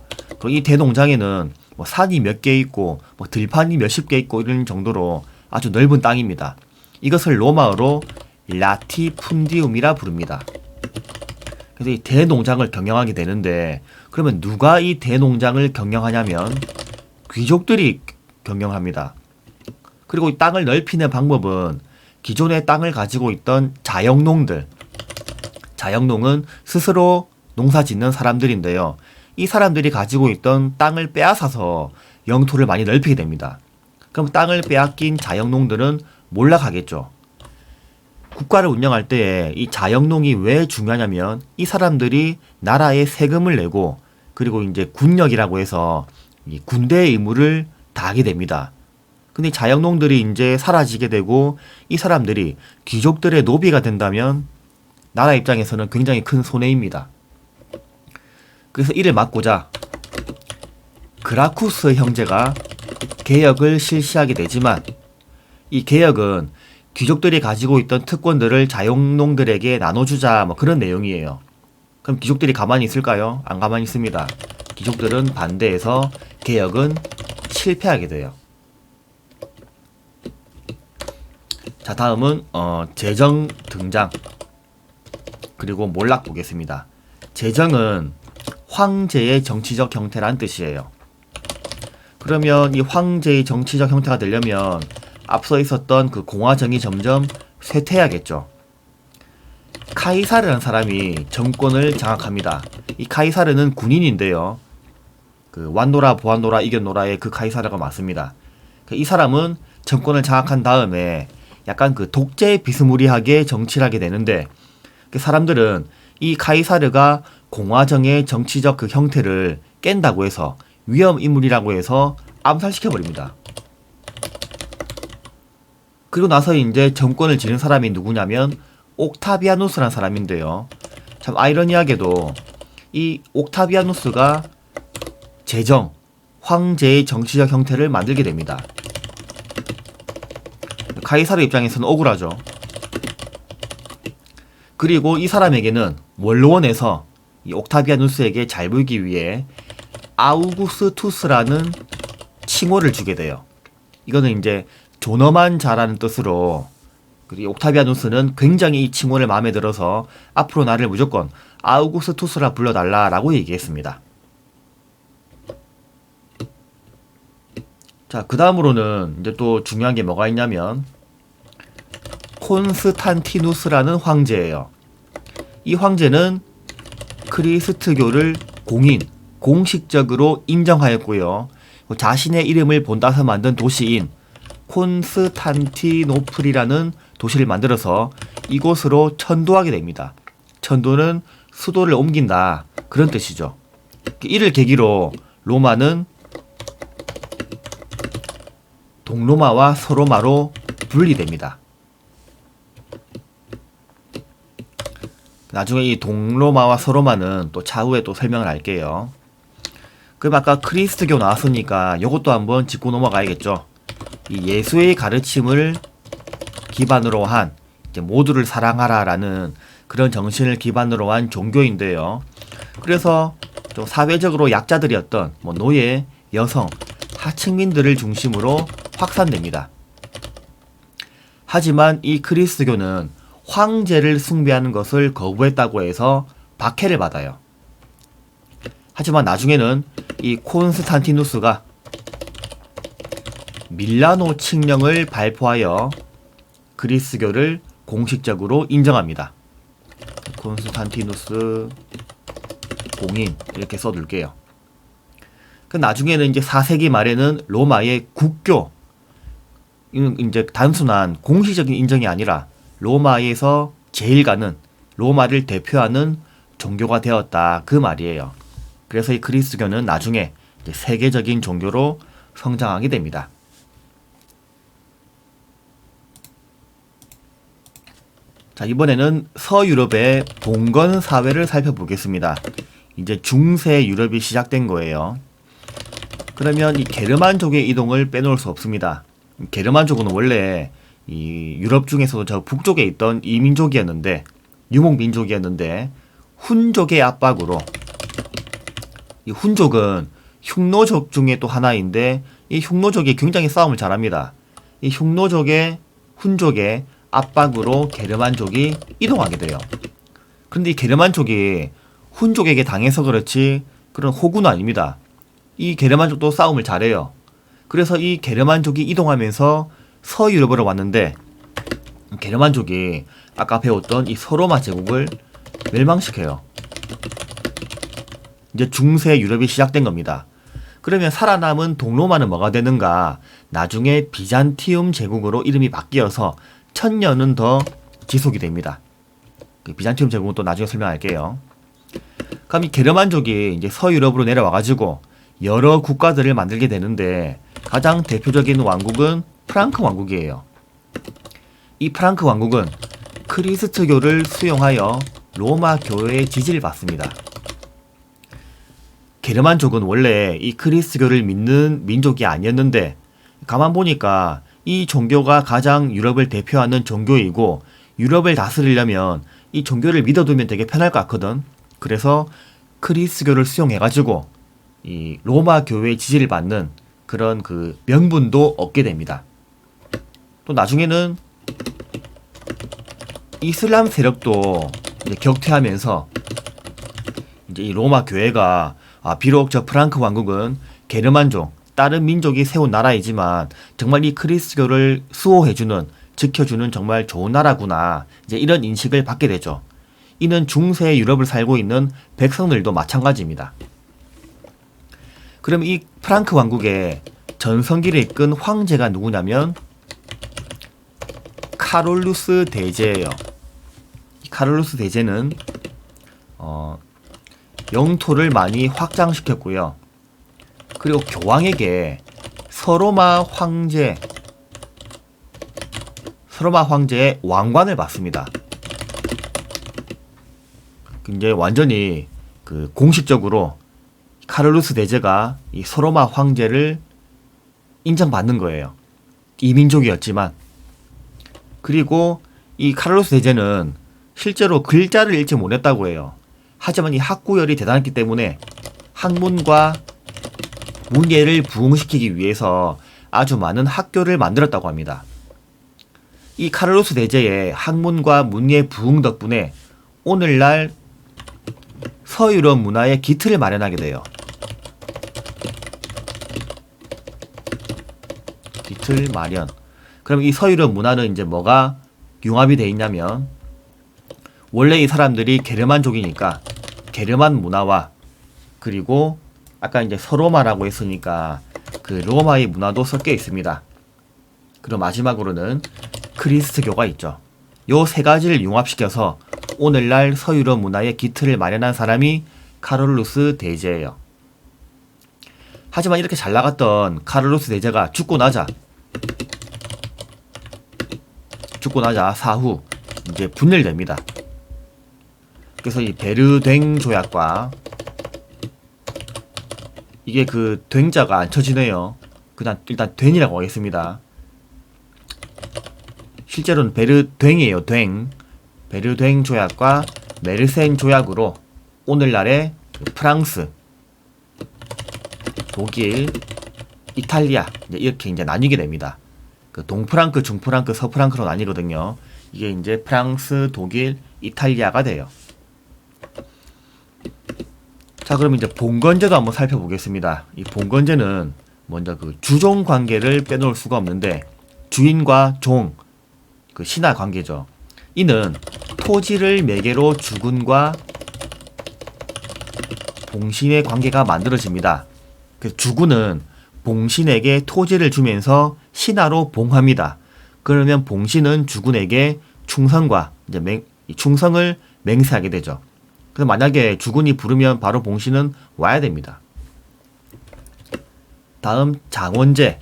[SPEAKER 2] 이 대농장에는 뭐 산이 몇 개 있고 뭐 들판이 몇십 개 있고 이런 정도로 아주 넓은 땅입니다. 이것을 로마어로 라티푼디움이라 부릅니다. 그래서 이 대농장을 경영하게 되는데 그러면 누가 이 대농장을 경영하냐면 귀족들이 경영합니다. 그리고 이 땅을 넓히는 방법은 기존의 땅을 가지고 있던 자영농들, 자영농은 스스로 농사 짓는 사람들인데요. 이 사람들이 가지고 있던 땅을 빼앗아서 영토를 많이 넓히게 됩니다. 그럼 땅을 빼앗긴 자영농들은 몰락하겠죠. 국가를 운영할 때에 이 자영농이 왜 중요하냐면 이 사람들이 나라에 세금을 내고 그리고 이제 군력이라고 해서 이 군대의 의무를 다하게 됩니다. 근데 자영농들이 이제 사라지게 되고 이 사람들이 귀족들의 노비가 된다면 나라 입장에서는 굉장히 큰 손해입니다. 그래서 이를 막고자 그라쿠스 형제가 개혁을 실시하게 되지만 이 개혁은 귀족들이 가지고 있던 특권들을 자영농들에게 나눠주자 뭐 그런 내용이에요. 그럼 귀족들이 가만히 있을까요? 안 가만히 있습니다. 귀족들은 반대해서 개혁은 실패하게 돼요. 자, 다음은 재정 등장 그리고 몰락 보겠습니다. 재정은 황제의 정치적 형태란 뜻이에요. 그러면 이 황제의 정치적 형태가 되려면 앞서 있었던 그 공화정이 점점 쇠퇴해야겠죠. 카이사르라는 사람이 정권을 장악합니다. 이 카이사르는 군인인데요. 그 완노라 보안노라 이겼노라의 그 카이사르가 맞습니다. 이 사람은 정권을 장악한 다음에 약간 그 독재 비스무리하게 정치를 하게 되는데 그 사람들은 이 카이사르가 공화정의 정치적 그 형태를 깬다고 해서 위험 인물이라고 해서 암살시켜버립니다. 그리고 나서 이제 정권을 지는 사람이 누구냐면 옥타비아누스라는 사람인데요. 참 아이러니하게도 이 옥타비아누스가 재정, 황제의 정치적 형태를 만들게 됩니다. 카이사르 입장에서는 억울하죠. 그리고 이 사람에게는 원로원에서 이 옥타비아누스에게 잘 보이기 위해 아우구스투스라는 칭호를 주게 돼요. 이거는 이제 존엄한 자라는 뜻으로 그리고 옥타비아누스는 굉장히 이 칭호를 마음에 들어서 앞으로 나를 무조건 아우구스투스라 불러달라라고 얘기했습니다. 자, 그 다음으로는 이제 또 중요한 게 뭐가 있냐면 콘스탄티누스라는 황제예요. 이 황제는 크리스트교를 공식적으로 인정하였고요. 자신의 이름을 본따서 만든 도시인 콘스탄티노플이라는 도시를 만들어서 이곳으로 천도하게 됩니다. 천도는 수도를 옮긴다 그런 뜻이죠. 이를 계기로 로마는 동로마와 서로마로 분리됩니다. 나중에 이 동로마와 서로마는 또 차후에 또 설명을 할게요. 그럼 아까 크리스트교 나왔으니까 이것도 한번 짚고 넘어가야겠죠. 이 예수의 가르침을 기반으로 한 이제 모두를 사랑하라라는 그런 정신을 기반으로 한 종교인데요. 그래서 좀 사회적으로 약자들이었던 뭐 노예, 여성, 하층민들을 중심으로 확산됩니다. 하지만 이 그리스도교는 황제를 숭배하는 것을 거부했다고 해서 박해를 받아요. 하지만 나중에는 이 콘스탄티누스가 밀라노 칙령을 발표하여 그리스교를 공식적으로 인정합니다. 콘스탄티누스 공인 이렇게 써둘게요. 그 나중에는 이제 4세기 말에는 로마의 국교, 이제 단순한 공식적인 인정이 아니라 로마에서 제일 가는, 로마를 대표하는 종교가 되었다 그 말이에요. 그래서 이 그리스도교는 나중에 이제 세계적인 종교로 성장하게 됩니다. 자, 이번에는 서유럽의 봉건 사회를 살펴보겠습니다. 이제 중세 유럽이 시작된 거예요. 그러면 이 게르만족의 이동을 빼놓을 수 없습니다. 게르만족은 원래 이 유럽 중에서도 저 북쪽에 있던 이민족이었는데, 유목민족이었는데 훈족의 압박으로, 이 훈족은 흉노족 중에 또 하나인데 이 흉노족이 굉장히 싸움을 잘합니다. 이 흉노족의 훈족의 압박으로 게르만족이 이동하게 돼요. 그런데 이 게르만족이 훈족에게 당해서 그렇지 그런 호구는 아닙니다. 이 게르만족도 싸움을 잘해요. 그래서 이 게르만족이 이동하면서 서유럽으로 왔는데, 게르만족이 아까 배웠던 이 서로마 제국을 멸망시켜요. 이제 중세 유럽이 시작된 겁니다. 그러면 살아남은 동로마는 뭐가 되는가? 나중에 비잔티움 제국으로 이름이 바뀌어서 1000년은 더 지속이 됩니다. 그 비잔티움 제국은 또 나중에 설명할게요. 그럼 이 게르만족이 이제 서유럽으로 내려와가지고 여러 국가들을 만들게 되는데, 가장 대표적인 왕국은 프랑크 왕국이에요. 이 프랑크 왕국은 크리스트교를 수용하여 로마 교회의 지지를 받습니다. 게르만족은 원래 이 크리스트교를 믿는 민족이 아니었는데, 가만 보니까 이 종교가 가장 유럽을 대표하는 종교이고 유럽을 다스리려면 이 종교를 믿어두면 되게 편할 것 같거든. 그래서 크리스트교를 수용해가지고 이 로마 교회의 지지를 받는 그런 그 명분도 얻게 됩니다. 또 나중에는 이슬람 세력도 이제 격퇴하면서 이제 이 로마 교회가 비록 저 프랑크 왕국은 게르만족, 다른 민족이 세운 나라이지만 정말 이 크리스트교를 수호해주는, 지켜주는 정말 좋은 나라구나, 이제 이런 인식을 받게 되죠. 이는 중세 유럽을 살고 있는 백성들도 마찬가지입니다. 그럼 이 프랑크 왕국의 전성기를 이끈 황제가 누구냐면 카롤루스 대제예요. 이 카롤루스 대제는 영토를 많이 확장시켰고요. 그리고 교황에게 서로마 황제의 왕관을 받습니다. 이제 완전히 그 공식적으로 카롤루스 대제가 이 서로마 황제를 인정받는 거예요. 이민족이었지만. 그리고 이 카롤루스 대제는 실제로 글자를 읽지 못했다고 해요. 하지만 이 학구열이 대단했기 때문에 학문과 문예를 부흥시키기 위해서 아주 많은 학교를 만들었다고 합니다. 이 카롤루스 대제의 학문과 문예 부흥 덕분에 오늘날 서유럽 문화의 기틀을 마련하게 돼요. 기틀 마련. 그럼 이 서유럽 문화는 이제 뭐가 융합이 돼 있냐면, 원래 이 사람들이 게르만족이니까 게르만 문화와, 그리고 아까 이제 서로마라고 했으니까 그 로마의 문화도 섞여 있습니다. 그리고 마지막으로는 크리스트교가 있죠. 요 세 가지를 융합시켜서 오늘날 서유럽 문화의 기틀을 마련한 사람이 카롤루스 대제예요. 하지만 이렇게 잘 나갔던 카롤루스 대제가 죽고 나자 사후 이제 분열됩니다. 그래서 이 베르댕 조약과, 이게 그 댕자가 안 쳐지네요. 그냥 일단 댕이라고 하겠습니다. 실제로는 베르댕이에요. 베르댕 조약과 메르센 조약으로 오늘날의 그 프랑스, 독일, 이탈리아 이렇게 이제 나뉘게 됩니다. 그 동프랑크, 중프랑크, 서프랑크로 나뉘거든요. 이게 이제 프랑스, 독일, 이탈리아가 돼요. 자, 그럼 이제 봉건제도 한번 살펴보겠습니다. 이 봉건제는 먼저 그 주종 관계를 빼놓을 수가 없는데, 주인과 종, 그 신하 관계죠. 이는 토지를 매개로 주군과 봉신의 관계가 만들어집니다. 그래서 주군은 봉신에게 토지를 주면서 신하로 봉합니다. 그러면 봉신은 주군에게 충성과 이제 충성을 맹세하게 되죠. 그래서 만약에 주군이 부르면 바로 봉신은 와야 됩니다. 다음 장원제.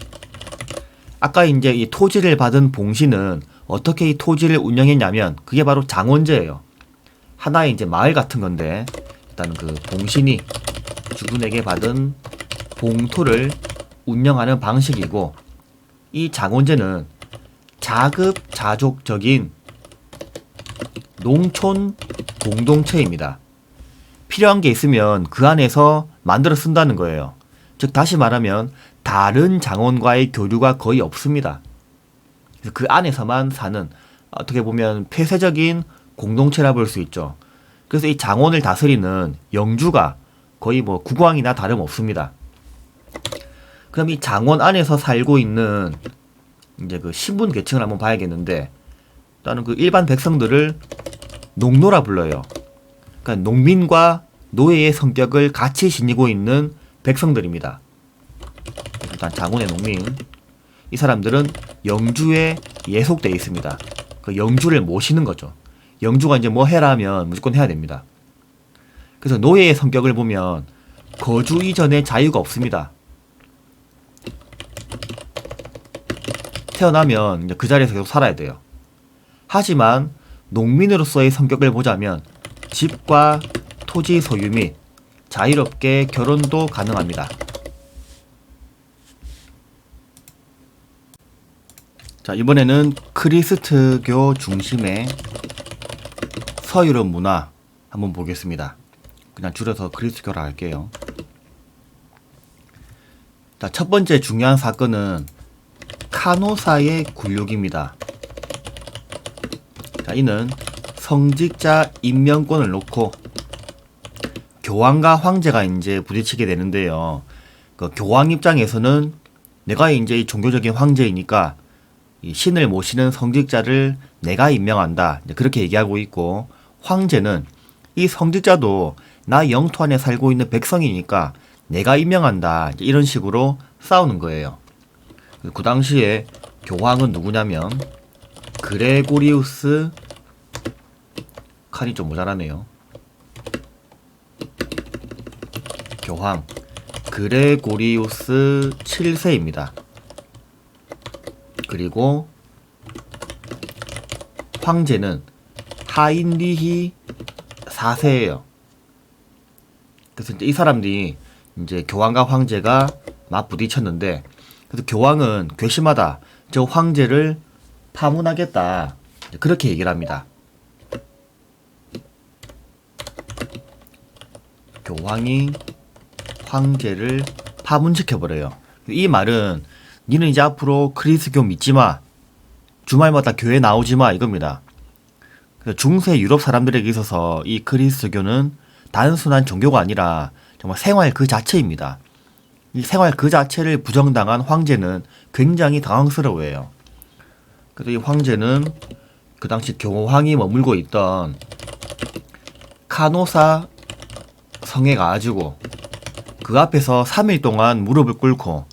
[SPEAKER 2] 아까 이제 이 토지를 받은 봉신은 어떻게 이 토지를 운영했냐면 그게 바로 장원제예요. 하나의 이제 마을 같은 건데 일단 그 봉신이 주군에게 받은 봉토를 운영하는 방식이고 이 장원제는 자급자족적인 농촌 공동체입니다. 필요한 게 있으면 그 안에서 만들어 쓴다는 거예요. 즉 다시 말하면 다른 장원과의 교류가 거의 없습니다. 그래서 그 안에서만 사는 어떻게 보면 폐쇄적인 공동체라 볼 수 있죠. 그래서 이 장원을 다스리는 영주가 거의 뭐 국왕이나 다름없습니다. 그럼 이 장원 안에서 살고 있는 이제 그 신분 계층을 한번 봐야겠는데 일단은 그 일반 백성들을 농노라 불러요. 그러니까 농민과 노예의 성격을 같이 지니고 있는 백성들입니다. 일단 장원의 농민, 이 사람들은 영주에 예속되어 있습니다. 그 영주를 모시는 거죠. 영주가 이제 뭐 해라 하면 무조건 해야 됩니다. 그래서 노예의 성격을 보면 거주 이전에 자유가 없습니다. 태어나면 이제 그 자리에서 계속 살아야 돼요. 하지만 농민으로서의 성격을 보자면 집과 토지 소유 및 자유롭게 결혼도 가능합니다. 자, 이번에는 크리스트교 중심의 서유럽 문화 한번 보겠습니다. 그냥 줄여서 그리스도교라 할게요. 자, 첫 번째 중요한 사건은 카노사의 굴욕입니다. 자, 이는 성직자 임명권을 놓고 교황과 황제가 이제 부딪히게 되는데요. 그 교황 입장에서는 내가 이제 종교적인 황제이니까 이 신을 모시는 성직자를 내가 임명한다. 그렇게 얘기하고 있고, 황제는 이 성직자도 나 영토 안에 살고 있는 백성이니까 내가 임명한다. 이런 식으로 싸우는 거예요. 그 당시에 교황은 누구냐면 그레고리우스, 칸이 좀 모자라네요. 교황 그레고리우스 7세입니다. 그리고 황제는 하인리히 4세예요. 그래서 이제 이 사람들이 이제 교황과 황제가 막 부딪혔는데, 그래서 교황은 괘씸하다, 저 황제를 파문하겠다, 그렇게 얘기를 합니다. 교황이 황제를 파문시켜버려요. 이 말은 니는 이제 앞으로 그리스도 믿지마, 주말마다 교회 나오지마, 이겁니다. 중세 유럽 사람들에게 있어서 이 그리스도교는 단순한 종교가 아니라 정말 생활 그 자체입니다. 이 생활 그 자체를 부정당한 황제는 굉장히 당황스러워해요. 그래서 이 황제는 그 당시 교황이 머물고 있던 카노사 성에 가가지고 그 앞에서 3일 동안 무릎을 꿇고,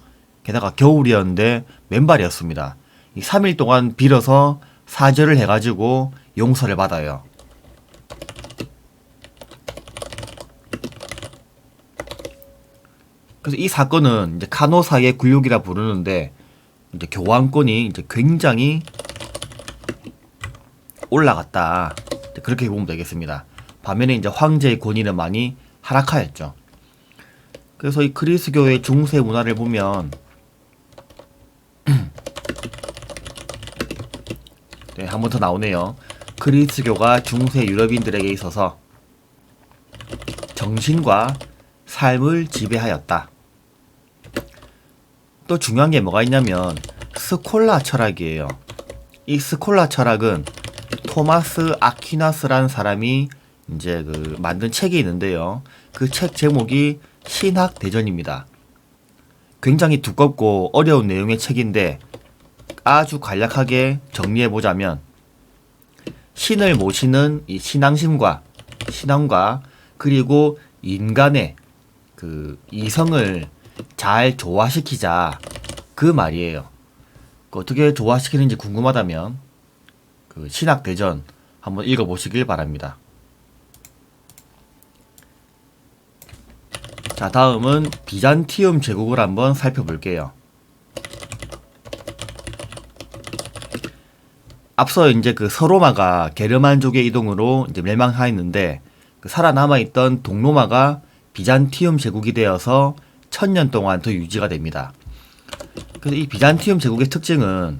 [SPEAKER 2] 게다가 겨울이었는데 맨발이었습니다. 이 3일 동안 빌어서 사절을 해가지고 용서를 받아요. 그래서 이 사건은 이제 카노사의 굴욕이라 부르는데, 이제 교황권이 이제 굉장히 올라갔다, 그렇게 보면 되겠습니다. 반면에 이제 황제의 권위는 많이 하락하였죠. 그래서 이 그리스교의 중세 문화를 보면 네, 한 번 더 나오네요. 그리스교가 중세 유럽인들에게 있어서 정신과 삶을 지배하였다. 또 중요한 게 뭐가 있냐면 스콜라 철학이에요. 이 스콜라 철학은 토마스 아퀴나스라는 사람이 이제 그 만든 책이 있는데요. 그 책 제목이 신학 대전입니다. 굉장히 두껍고 어려운 내용의 책인데 아주 간략하게 정리해보자면, 신을 모시는 이 신앙과 그리고 인간의 그 이성을 잘 조화시키자 그 말이에요. 그 어떻게 조화시키는지 궁금하다면 그 신학대전 한번 읽어보시길 바랍니다. 자, 다음은 비잔티움 제국을 한번 살펴볼게요. 앞서 이제 그 서로마가 게르만족의 이동으로 이제 멸망하였는데 그 살아남아있던 동로마가 비잔티움 제국이 되어서 1000년 동안 더 유지가 됩니다. 그래서 이 비잔티움 제국의 특징은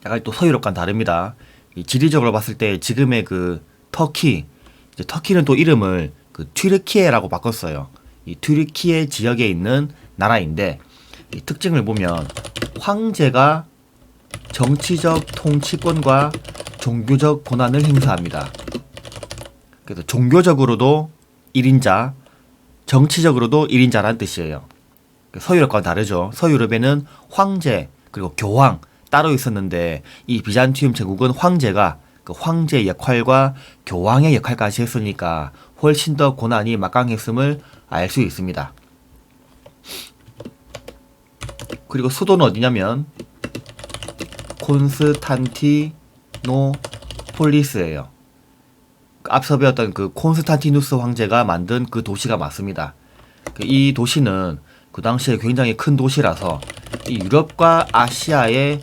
[SPEAKER 2] 약간 또 서유럽과는 다릅니다. 이 지리적으로 봤을 때 지금의 그 터키, 이제 터키는 또 이름을 그 튀르키예라고 바꿨어요. 이 튀르키예 지역에 있는 나라인데 이 특징을 보면 황제가 정치적 통치권과 종교적 권한을 행사합니다. 그래서 종교적으로도 1인자, 정치적으로도 1인자라는 뜻이에요. 서유럽과는 다르죠. 서유럽에는 황제 그리고 교황 따로 있었는데 이 비잔티움 제국은 황제가 그 황제의 역할과 교황의 역할까지 했으니까 훨씬 더 권한이 막강했음을 알 수 있습니다. 그리고 수도는 어디냐면 콘스탄티노폴리스예요. 앞서 배웠던 그 콘스탄티누스 황제가 만든 그 도시가 맞습니다. 이 도시는 그 당시에 굉장히 큰 도시라서 이 유럽과 아시아의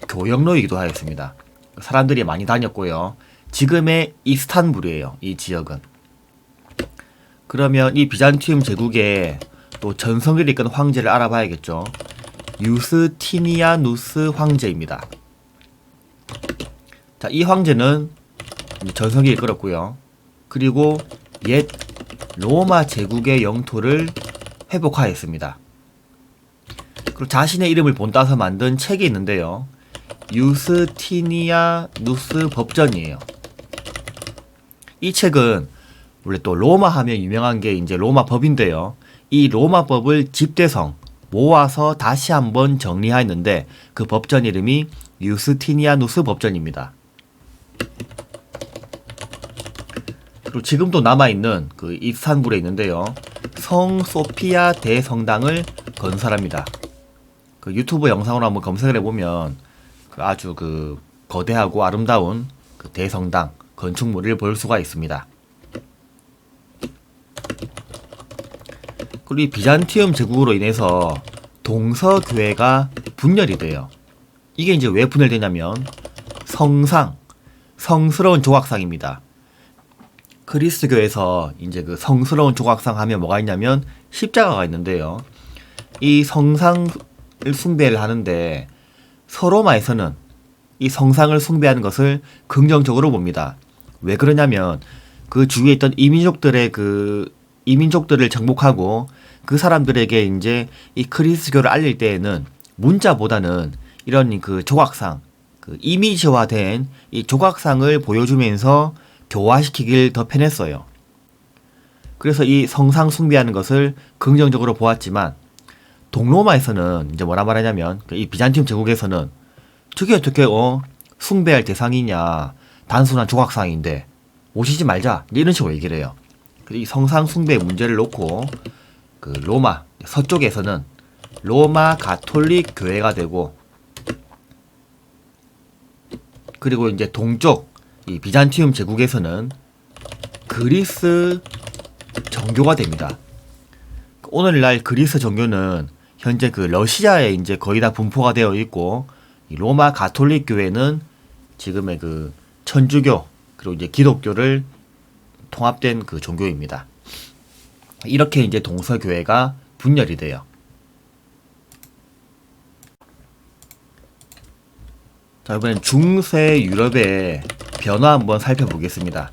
[SPEAKER 2] 교역로이기도 하였습니다. 사람들이 많이 다녔고요. 지금의 이스탄불이에요. 이 지역은. 그러면 이 비잔티움 제국의 또 전성기를 이끈 황제를 알아봐야겠죠. 유스티니아누스 황제입니다. 자, 이 황제는 전성기를 이끌었고요. 그리고 옛 로마 제국의 영토를 회복하였습니다. 그리고 자신의 이름을 본따서 만든 책이 있는데요. 유스티니아누스 법전이에요. 이 책은 원래 또 로마 하면 유명한 게 이제 로마 법인데요. 이 로마 법을 집대성 모아서 다시 한번 정리하였는데 그 법전 이름이 유스티니아누스 법전입니다. 그리고 지금도 남아있는 그 이스탄불에 있는데요. 성 소피아 대성당을 건설합니다. 그 유튜브 영상으로 한번 검색을 해보면 그 아주 그 거대하고 아름다운 그 대성당 건축물을 볼 수가 있습니다. 그리고 이 비잔티움 제국으로 인해서 동서교회가 분열이 돼요. 이게 이제 왜 분열되냐면 성상, 성스러운 조각상입니다. 그리스교에서 이제 그 성스러운 조각상 하면 뭐가 있냐면 십자가가 있는데요. 이 성상을 숭배를 하는데 서로마에서는 이 성상을 숭배하는 것을 긍정적으로 봅니다. 왜 그러냐면 그 주위에 있던 이민족들을 정복하고 그 사람들에게 이제 이 그리스교를 알릴 때에는 문자보다는 이런 그 조각상, 그 이미지화된 이 조각상을 보여주면서 교화시키길 더 편했어요. 그래서 이 성상 숭배하는 것을 긍정적으로 보았지만 동로마에서는 이제 뭐라 말하냐면 이 비잔티움 제국에서는 저게 어떻게 숭배할 대상이냐, 단순한 조각상인데 오시지 말자 이런 식으로 얘기를 해요. 이 성상 숭배 문제를 놓고 그 로마 서쪽에서는 로마 가톨릭 교회가 되고 그리고 이제 동쪽 이 비잔티움 제국에서는 그리스 정교가 됩니다. 오늘날 그리스 정교는 현재 그 러시아에 이제 거의 다 분포가 되어 있고 이 로마 가톨릭 교회는 지금의 그 천주교 그리고 이제 기독교를 통합된 그 종교입니다. 이렇게 이제 동서교회가 분열이 돼요. 자, 이번엔 중세 유럽의 변화 한번 살펴보겠습니다.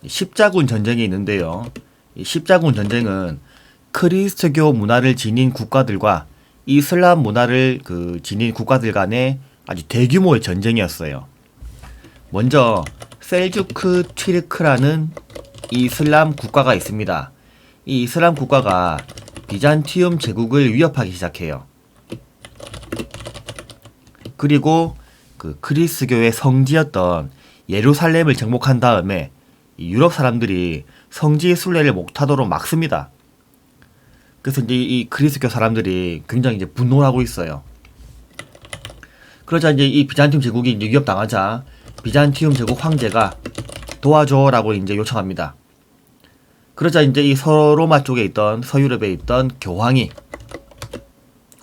[SPEAKER 2] 십자군 전쟁이 있는데요. 이 십자군 전쟁은 크리스트교 문화를 지닌 국가들과 이슬람 문화를 지닌 국가들 간의 아주 대규모의 전쟁이었어요. 먼저 셀주크 튀르크라는 이슬람 국가가 있습니다. 이 이슬람 국가가 비잔티움 제국을 위협하기 시작해요. 그리고 그 그리스교의 성지였던 예루살렘을 정복한 다음에 이 유럽 사람들이 성지 순례를 못하도록 막습니다. 그래서 이제 이 그리스교 사람들이 굉장히 이제 분노를 하고 있어요. 그러자 이제 이 비잔티움 제국이 이제 위협당하자 비잔티움 제국 황제가 도와줘라고 이제 요청합니다. 그러자 이제 이 서로마 쪽에 있던 서유럽에 있던 교황이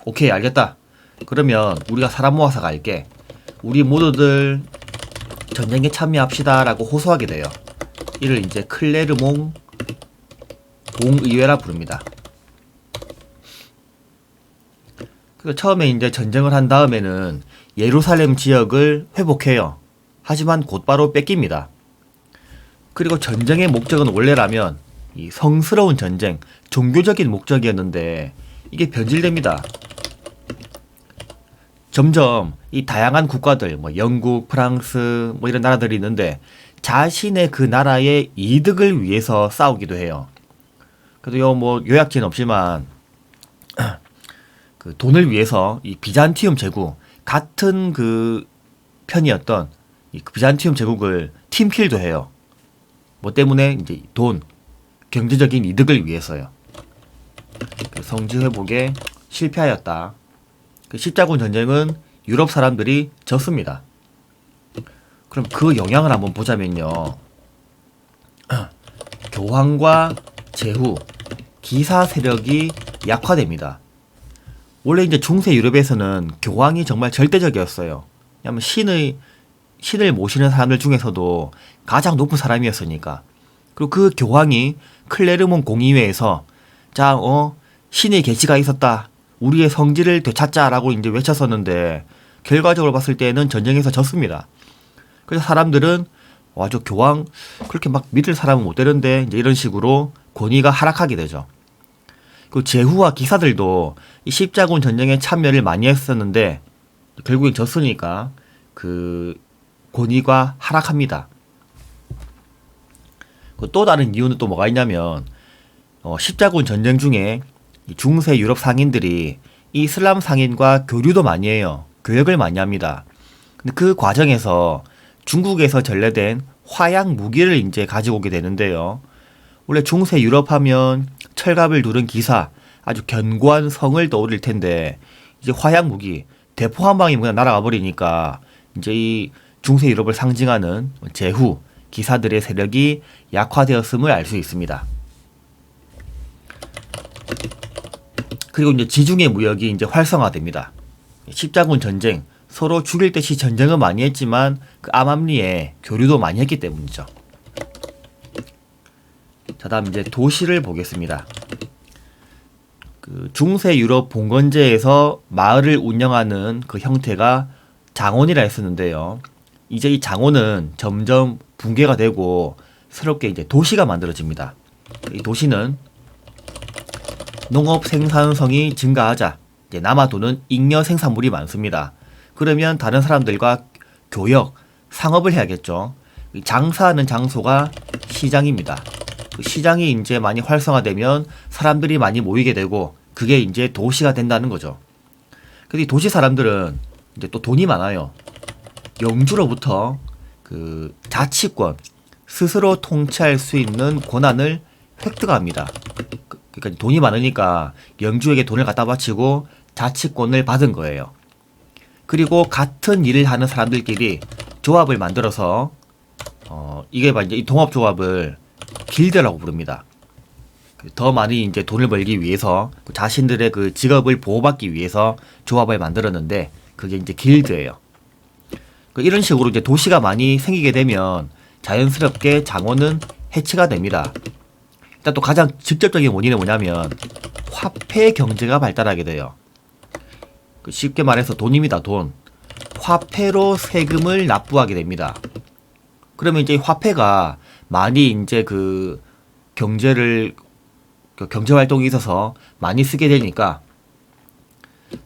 [SPEAKER 2] 오케이 알겠다. 그러면 우리가 사람 모아서 갈게. 우리 모두들 전쟁에 참여합시다라고 호소하게 돼요. 이를 이제 클레르몽 공의회라 부릅니다. 그 처음에 이제 전쟁을 한 다음에는 예루살렘 지역을 회복해요. 하지만 곧바로 뺏깁니다. 그리고 전쟁의 목적은 원래라면 이 성스러운 전쟁, 종교적인 목적이었는데 이게 변질됩니다. 점점 이 다양한 국가들, 뭐 영국, 프랑스, 뭐 이런 나라들이 있는데 자신의 그 나라의 이득을 위해서 싸우기도 해요. 그래도 뭐 요약지는 없지만 그 돈을 위해서 이 비잔티움 제국 같은 그 편이었던 이 비잔티움 제국을 팀킬도 해요. 뭐 때문에 이제 돈, 경제적인 이득을 위해서요. 그 성지 회복에 실패하였다. 그 십자군 전쟁은 유럽 사람들이 졌습니다. 그럼 그 영향을 한번 보자면요. 교황과 제후, 기사 세력이 약화됩니다. 원래 이제 중세 유럽에서는 교황이 정말 절대적이었어요. 왜냐하면 신을 모시는 사람들 중에서도 가장 높은 사람이었으니까. 그리고 그 교황이 클레르몬 공의회에서 자, 신의 계시가 있었다. 우리의 성지를 되찾자라고 이제 외쳤었는데 결과적으로 봤을 때는 전쟁에서 졌습니다. 그래서 사람들은 저 교황 그렇게 막 믿을 사람은 못 되는데 이제 이런 식으로 권위가 하락하게 되죠. 그 제후와 기사들도 이 십자군 전쟁에 참여를 많이 했었는데 결국엔 졌으니까 그 권위가 하락합니다. 또 다른 이유는 또 뭐가 있냐면 십자군 전쟁 중에 중세 유럽 상인들이 이슬람 상인과 교류도 많이 해요. 교역을 많이 합니다. 근데 그 과정에서 중국에서 전래된 화약 무기를 이제 가지고 오게 되는데요. 원래 중세 유럽 하면 철갑을 두른 기사, 아주 견고한 성을 떠올릴 텐데 이제 화약 무기, 대포 한 방이 그냥 날아가 버리니까 이제 이 중세 유럽을 상징하는 제후, 기사들의 세력이 약화되었음을 알 수 있습니다. 그리고 이제 지중해 무역이 이제 활성화됩니다. 십자군 전쟁, 서로 죽일 듯이 전쟁은 많이 했지만 그 암암리에 교류도 많이 했기 때문이죠. 자, 다음 이제 도시를 보겠습니다. 그 중세 유럽 봉건제에서 마을을 운영하는 그 형태가 장원이라 했었는데요. 이제 이 장원은 점점 붕괴가 되고 새롭게 이제 도시가 만들어집니다. 이 도시는 농업 생산성이 증가하자 이제 남아도는 잉여 생산물이 많습니다. 그러면 다른 사람들과 교역, 상업을 해야겠죠. 장사하는 장소가 시장입니다. 그 시장이 이제 많이 활성화되면 사람들이 많이 모이게 되고 그게 이제 도시가 된다는 거죠. 근데 이 도시 사람들은 이제 또 돈이 많아요. 영주로부터 그 자치권, 스스로 통치할 수 있는 권한을 획득합니다. 그러니까 돈이 많으니까 영주에게 돈을 갖다 바치고 자치권을 받은 거예요. 그리고 같은 일을 하는 사람들끼리 조합을 만들어서 이게 이제 이 동업조합을 길드라고 부릅니다. 더 많이 이제 돈을 벌기 위해서 자신들의 그 직업을 보호받기 위해서 조합을 만들었는데 그게 이제 길드예요. 이런 식으로 이제 도시가 많이 생기게 되면 자연스럽게 장원은 해체가 됩니다. 일단 또 가장 직접적인 원인은 뭐냐면 화폐 경제가 발달하게 돼요. 쉽게 말해서 돈입니다. 돈. 화폐로 세금을 납부하게 됩니다. 그러면 이제 화폐가 많이 이제 그 경제 활동에 있어서 많이 쓰게 되니까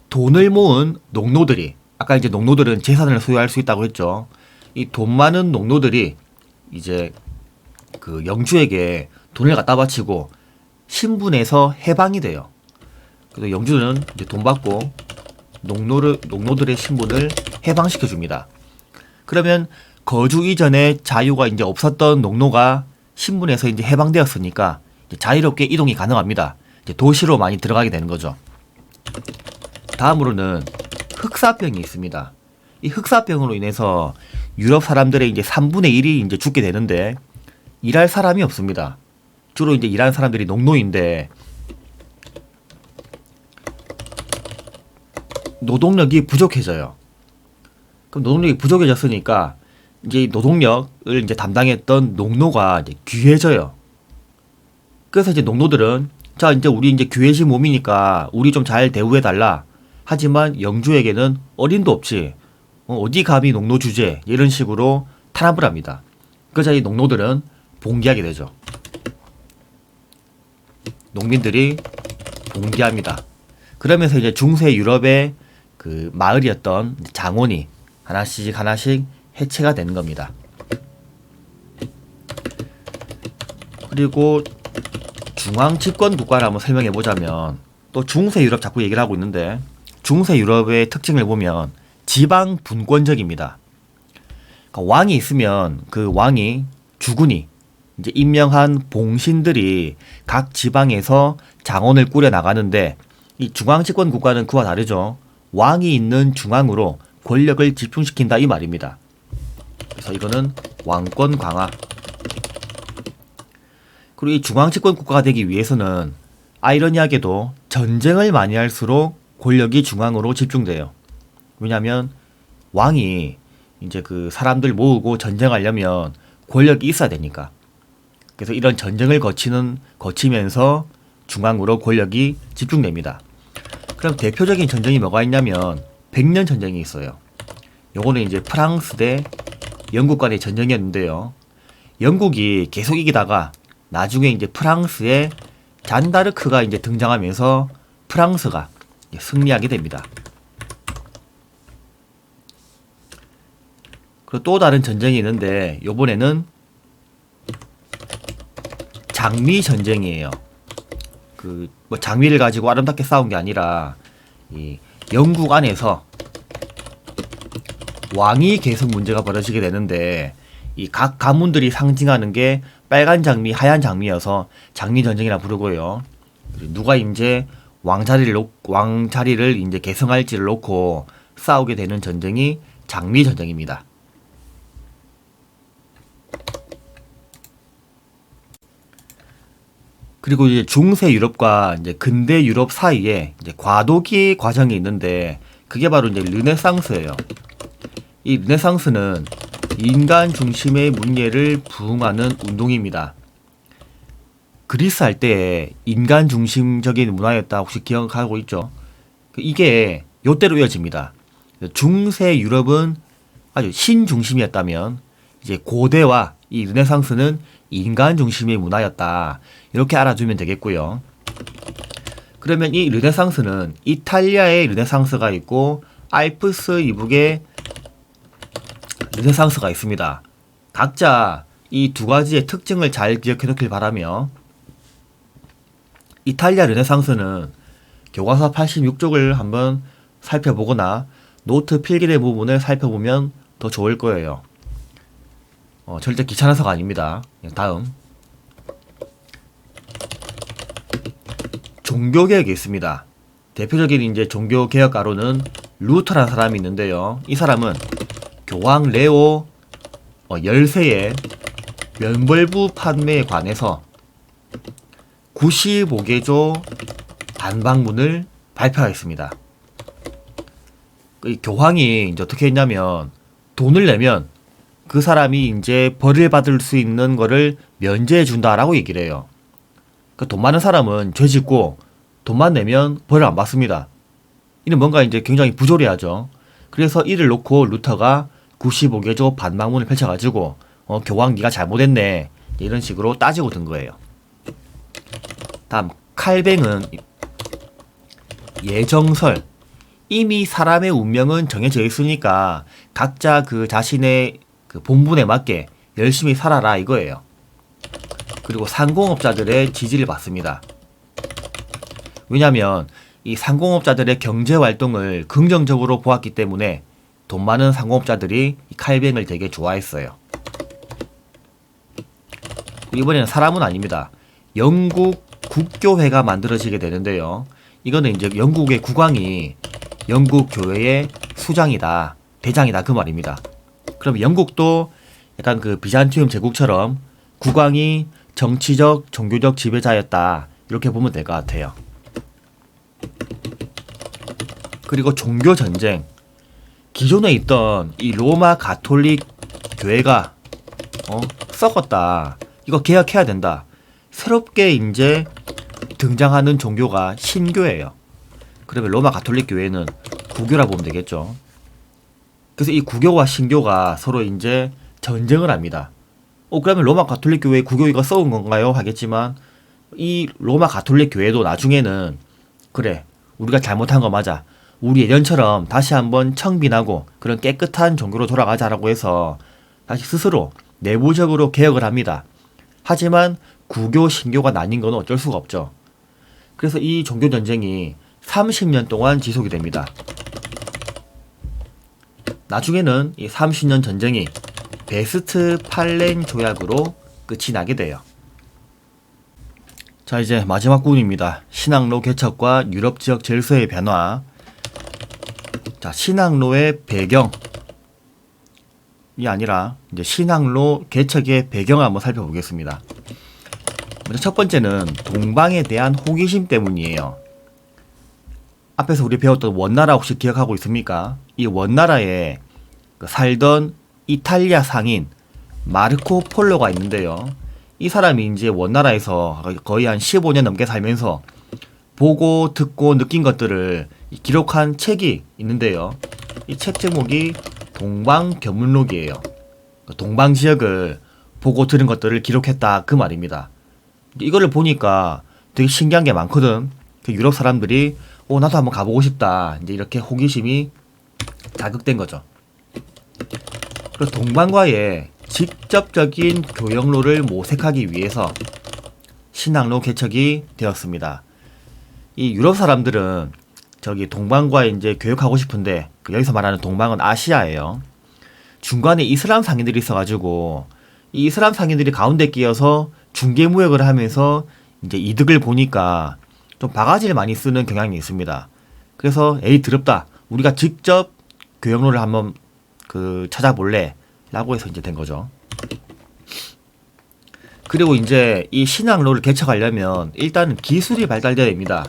[SPEAKER 2] 돈을 모은 농노들이, 아까 이제 농노들은 재산을 소유할 수 있다고 했죠. 이 돈 많은 농노들이 이제 그 영주에게 돈을 갖다 바치고 신분에서 해방이 돼요. 그래서 영주는 이제 돈 받고 농노들의 신분을 해방시켜 줍니다. 그러면 거주 이전에 자유가 이제 없었던 농노가 신분에서 이제 해방되었으니까 이제 자유롭게 이동이 가능합니다. 이제 도시로 많이 들어가게 되는 거죠. 다음으로는 흑사병이 있습니다. 이 흑사병으로 인해서 유럽 사람들의 이제 3분의 1이 이제 죽게 되는데 일할 사람이 없습니다. 주로 이제 일하는 사람들이 농노인데 노동력이 부족해져요. 그럼 노동력이 부족해졌으니까 이제 노동력을 이제 담당했던 농노가 이제 귀해져요. 그래서 이제 농노들은 자 이제 우리 이제 귀해진 몸이니까 우리 좀 잘 대우해 달라. 하지만 영주에게는 어린도 없지. 어디 감히 농노 주제 이런 식으로 탄압을 합니다. 그러자 이 농노들은 봉기하게 되죠. 농민들이 봉기합니다. 그러면서 이제 중세 유럽의 그 마을이었던 장원이 하나씩 하나씩 해체가 되는 겁니다. 그리고 중앙 집권 국가를 한번 설명해 보자면 또 중세 유럽 자꾸 얘기를 하고 있는데 중세 유럽의 특징을 보면 지방 분권적입니다. 그러니까 왕이 있으면 그 왕이 주군이 이제 임명한 봉신들이 각 지방에서 장원을 꾸려 나가는데 이 중앙 집권 국가는 그와 다르죠. 왕이 있는 중앙으로 권력을 집중시킨다 이 말입니다. 그래서 이거는 왕권 강화. 그리고 이 중앙 집권 국가가 되기 위해서는 아이러니하게도 전쟁을 많이 할수록 권력이 중앙으로 집중돼요. 왜냐하면 왕이 이제 그 사람들 모으고 전쟁하려면 권력이 있어야 되니까. 그래서 이런 전쟁을 거치면서 중앙으로 권력이 집중됩니다. 그럼 대표적인 전쟁이 뭐가 있냐면 백년 전쟁이 있어요. 요거는 이제 프랑스 대 영국 간의 전쟁이었는데요. 영국이 계속 이기다가 나중에 이제 프랑스의 잔다르크가 이제 등장하면서 프랑스가 승리하게 됩니다. 그리고 또 다른 전쟁이 있는데 요번에는 장미 전쟁이에요. 그 뭐 장미를 가지고 아름답게 싸운 게 아니라 이 영국 안에서 왕이 계속 문제가 벌어지게 되는데 이 각 가문들이 상징하는 게 빨간 장미, 하얀 장미여서 장미 전쟁이라 부르고요. 누가 이제 왕자리를 이제 계승할지를 놓고 싸우게 되는 전쟁이 장미 전쟁입니다. 그리고 이제 중세 유럽과 이제 근대 유럽 사이에 이제 과도기 과정이 있는데 그게 바로 이제 르네상스예요. 이 르네상스는 인간 중심의 문예를 부흥하는 운동입니다. 그리스 할 때에 인간 중심적인 문화였다 혹시 기억하고 있죠? 이게 요때로 이어집니다. 중세 유럽은 아주 신 중심이었다면 이제 고대와 이 르네상스는 인간 중심의 문화였다. 이렇게 알아두면 되겠고요. 그러면 이 르네상스는 이탈리아의 르네상스가 있고 알프스 이북의 르네상스가 있습니다. 각자 이 두 가지의 특징을 잘 기억해 놓길 바라며 이탈리아 르네상스는 교과서 86쪽을 한번 살펴보거나 노트 필기된 부분을 살펴보면 더 좋을 거예요. 절대 귀찮아서가 아닙니다. 다음 종교개혁이 있습니다. 대표적인 이제 종교개혁가로는 루터라는 사람이 있는데요. 이 사람은 교황 레오 10세의 면벌부 판매에 관해서 95개조 반박문을 발표하였습니다. 이 교황이 이제 어떻게 했냐면 돈을 내면 그 사람이 이제 벌을 받을 수 있는 거를 면제해 준다라고 얘기를 해요. 그 돈 많은 사람은 죄 짓고 돈만 내면 벌을 안 받습니다. 이는 뭔가 이제 굉장히 부조리하죠. 그래서 이를 놓고 루터가 95개조 반박문을 펼쳐가지고 교황 네가 잘못했네 이런 식으로 따지고 든 거예요. 다음 칼뱅은 예정설. 이미 사람의 운명은 정해져 있으니까 각자 그 자신의 그 본분에 맞게 열심히 살아라 이거예요. 그리고 상공업자들의 지지를 받습니다. 왜냐하면 이 상공업자들의 경제활동을 긍정적으로 보았기 때문에 돈 많은 상공업자들이 이 칼뱅을 되게 좋아했어요. 이번에는 사람은 아닙니다. 영국 국교회가 만들어지게 되는데요. 이거는 이제 영국의 국왕이 영국 교회의 수장이다, 대장이다 그 말입니다. 그럼 영국도 약간 그 비잔티움 제국처럼 국왕이 정치적, 종교적 지배자였다 이렇게 보면 될 것 같아요. 그리고 종교 전쟁. 기존에 있던 이 로마 가톨릭 교회가 썩었다. 이거 개혁해야 된다. 새롭게 이제 등장하는 종교가 신교예요. 그러면 로마 가톨릭 교회는 구교라 보면 되겠죠. 그래서 이 구교와 신교가 서로 이제 전쟁을 합니다. 그러면 로마 가톨릭 교회의 구교가 썩은 건가요? 하겠지만 이 로마 가톨릭 교회도 나중에는 그래, 우리가 잘못한 거 맞아. 우리 예전처럼 다시 한번 청빈하고 그런 깨끗한 종교로 돌아가자라고 해서 다시 스스로 내부적으로 개혁을 합니다. 하지만 구교, 신교가 나뉜 건 어쩔 수가 없죠. 그래서 이 종교 전쟁이 30년 동안 지속이 됩니다. 나중에는 이 30년 전쟁이 베스트팔렌 조약으로 끝이 나게 돼요. 자, 이제 마지막 부분입니다. 신앙로 개척과 유럽 지역 질서의 변화. 자, 신앙로의 배경이 아니라 이제 신앙로 개척의 배경을 한번 살펴보겠습니다. 먼저 첫 번째는 동방에 대한 호기심 때문이에요. 앞에서 우리 배웠던 원나라 혹시 기억하고 있습니까? 이 원나라에 살던 이탈리아 상인 마르코 폴로가 있는데요. 이 사람이 이제 원나라에서 거의 한 15년 넘게 살면서 보고 듣고 느낀 것들을 기록한 책이 있는데요. 이 책 제목이 동방견문록이에요. 동방 지역을 보고 들은 것들을 기록했다 그 말입니다. 이거를 보니까 되게 신기한 게 많거든. 그 유럽 사람들이 나도 한번 가보고 싶다. 이제 이렇게 호기심이 자극된 거죠. 그리고 동방과의 직접적인 교역로를 모색하기 위해서 신항로 개척이 되었습니다. 이 유럽 사람들은 저기 동방과에 이제 교역하고 싶은데 여기서 말하는 동방은 아시아예요. 중간에 이슬람 상인들이 있어가지고 이 이슬람 상인들이 가운데 끼어서 중개 무역을 하면서 이제 이득을 보니까 좀 바가지를 많이 쓰는 경향이 있습니다. 그래서 에이 더럽다. 우리가 직접 교역로를 한번 찾아볼래? 라고 해서 이제 된 거죠. 그리고 이제 이 신항로를 개척하려면 일단은 기술이 발달되어야 됩니다.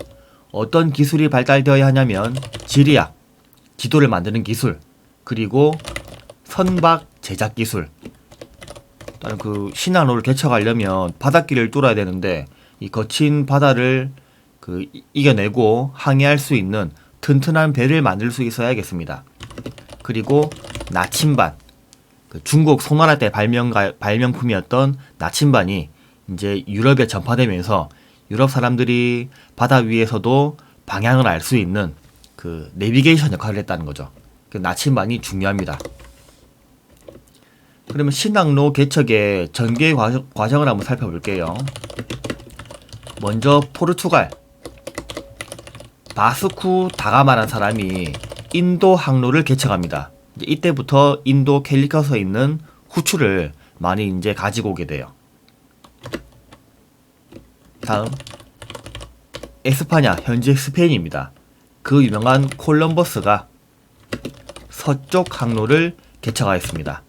[SPEAKER 2] 어떤 기술이 발달되어야 하냐면 지리학, 지도를 만드는 기술, 그리고 선박 제작 기술. 일단 그 신항로를 개척하려면 바닷길을 뚫어야 되는데 이 거친 바다를 이겨내고 항해할 수 있는 튼튼한 배를 만들 수 있어야겠습니다. 그리고 나침반, 중국 송나라 때 발명품이었던 나침반이 이제 유럽에 전파되면서 유럽 사람들이 바다 위에서도 방향을 알 수 있는 그 내비게이션 역할을 했다는 거죠. 그 나침반이 중요합니다. 그러면 신항로 개척의 전개 과정을 한번 살펴볼게요. 먼저 포르투갈 바스쿠 다가마라는 사람이 인도 항로를 개척합니다. 이때부터 인도 캘리컷에 있는 후추를 많이 이제 가지고 오게 돼요. 다음 에스파냐, 현재 스페인입니다. 그 유명한 콜럼버스가 서쪽 항로를 개척하였습니다.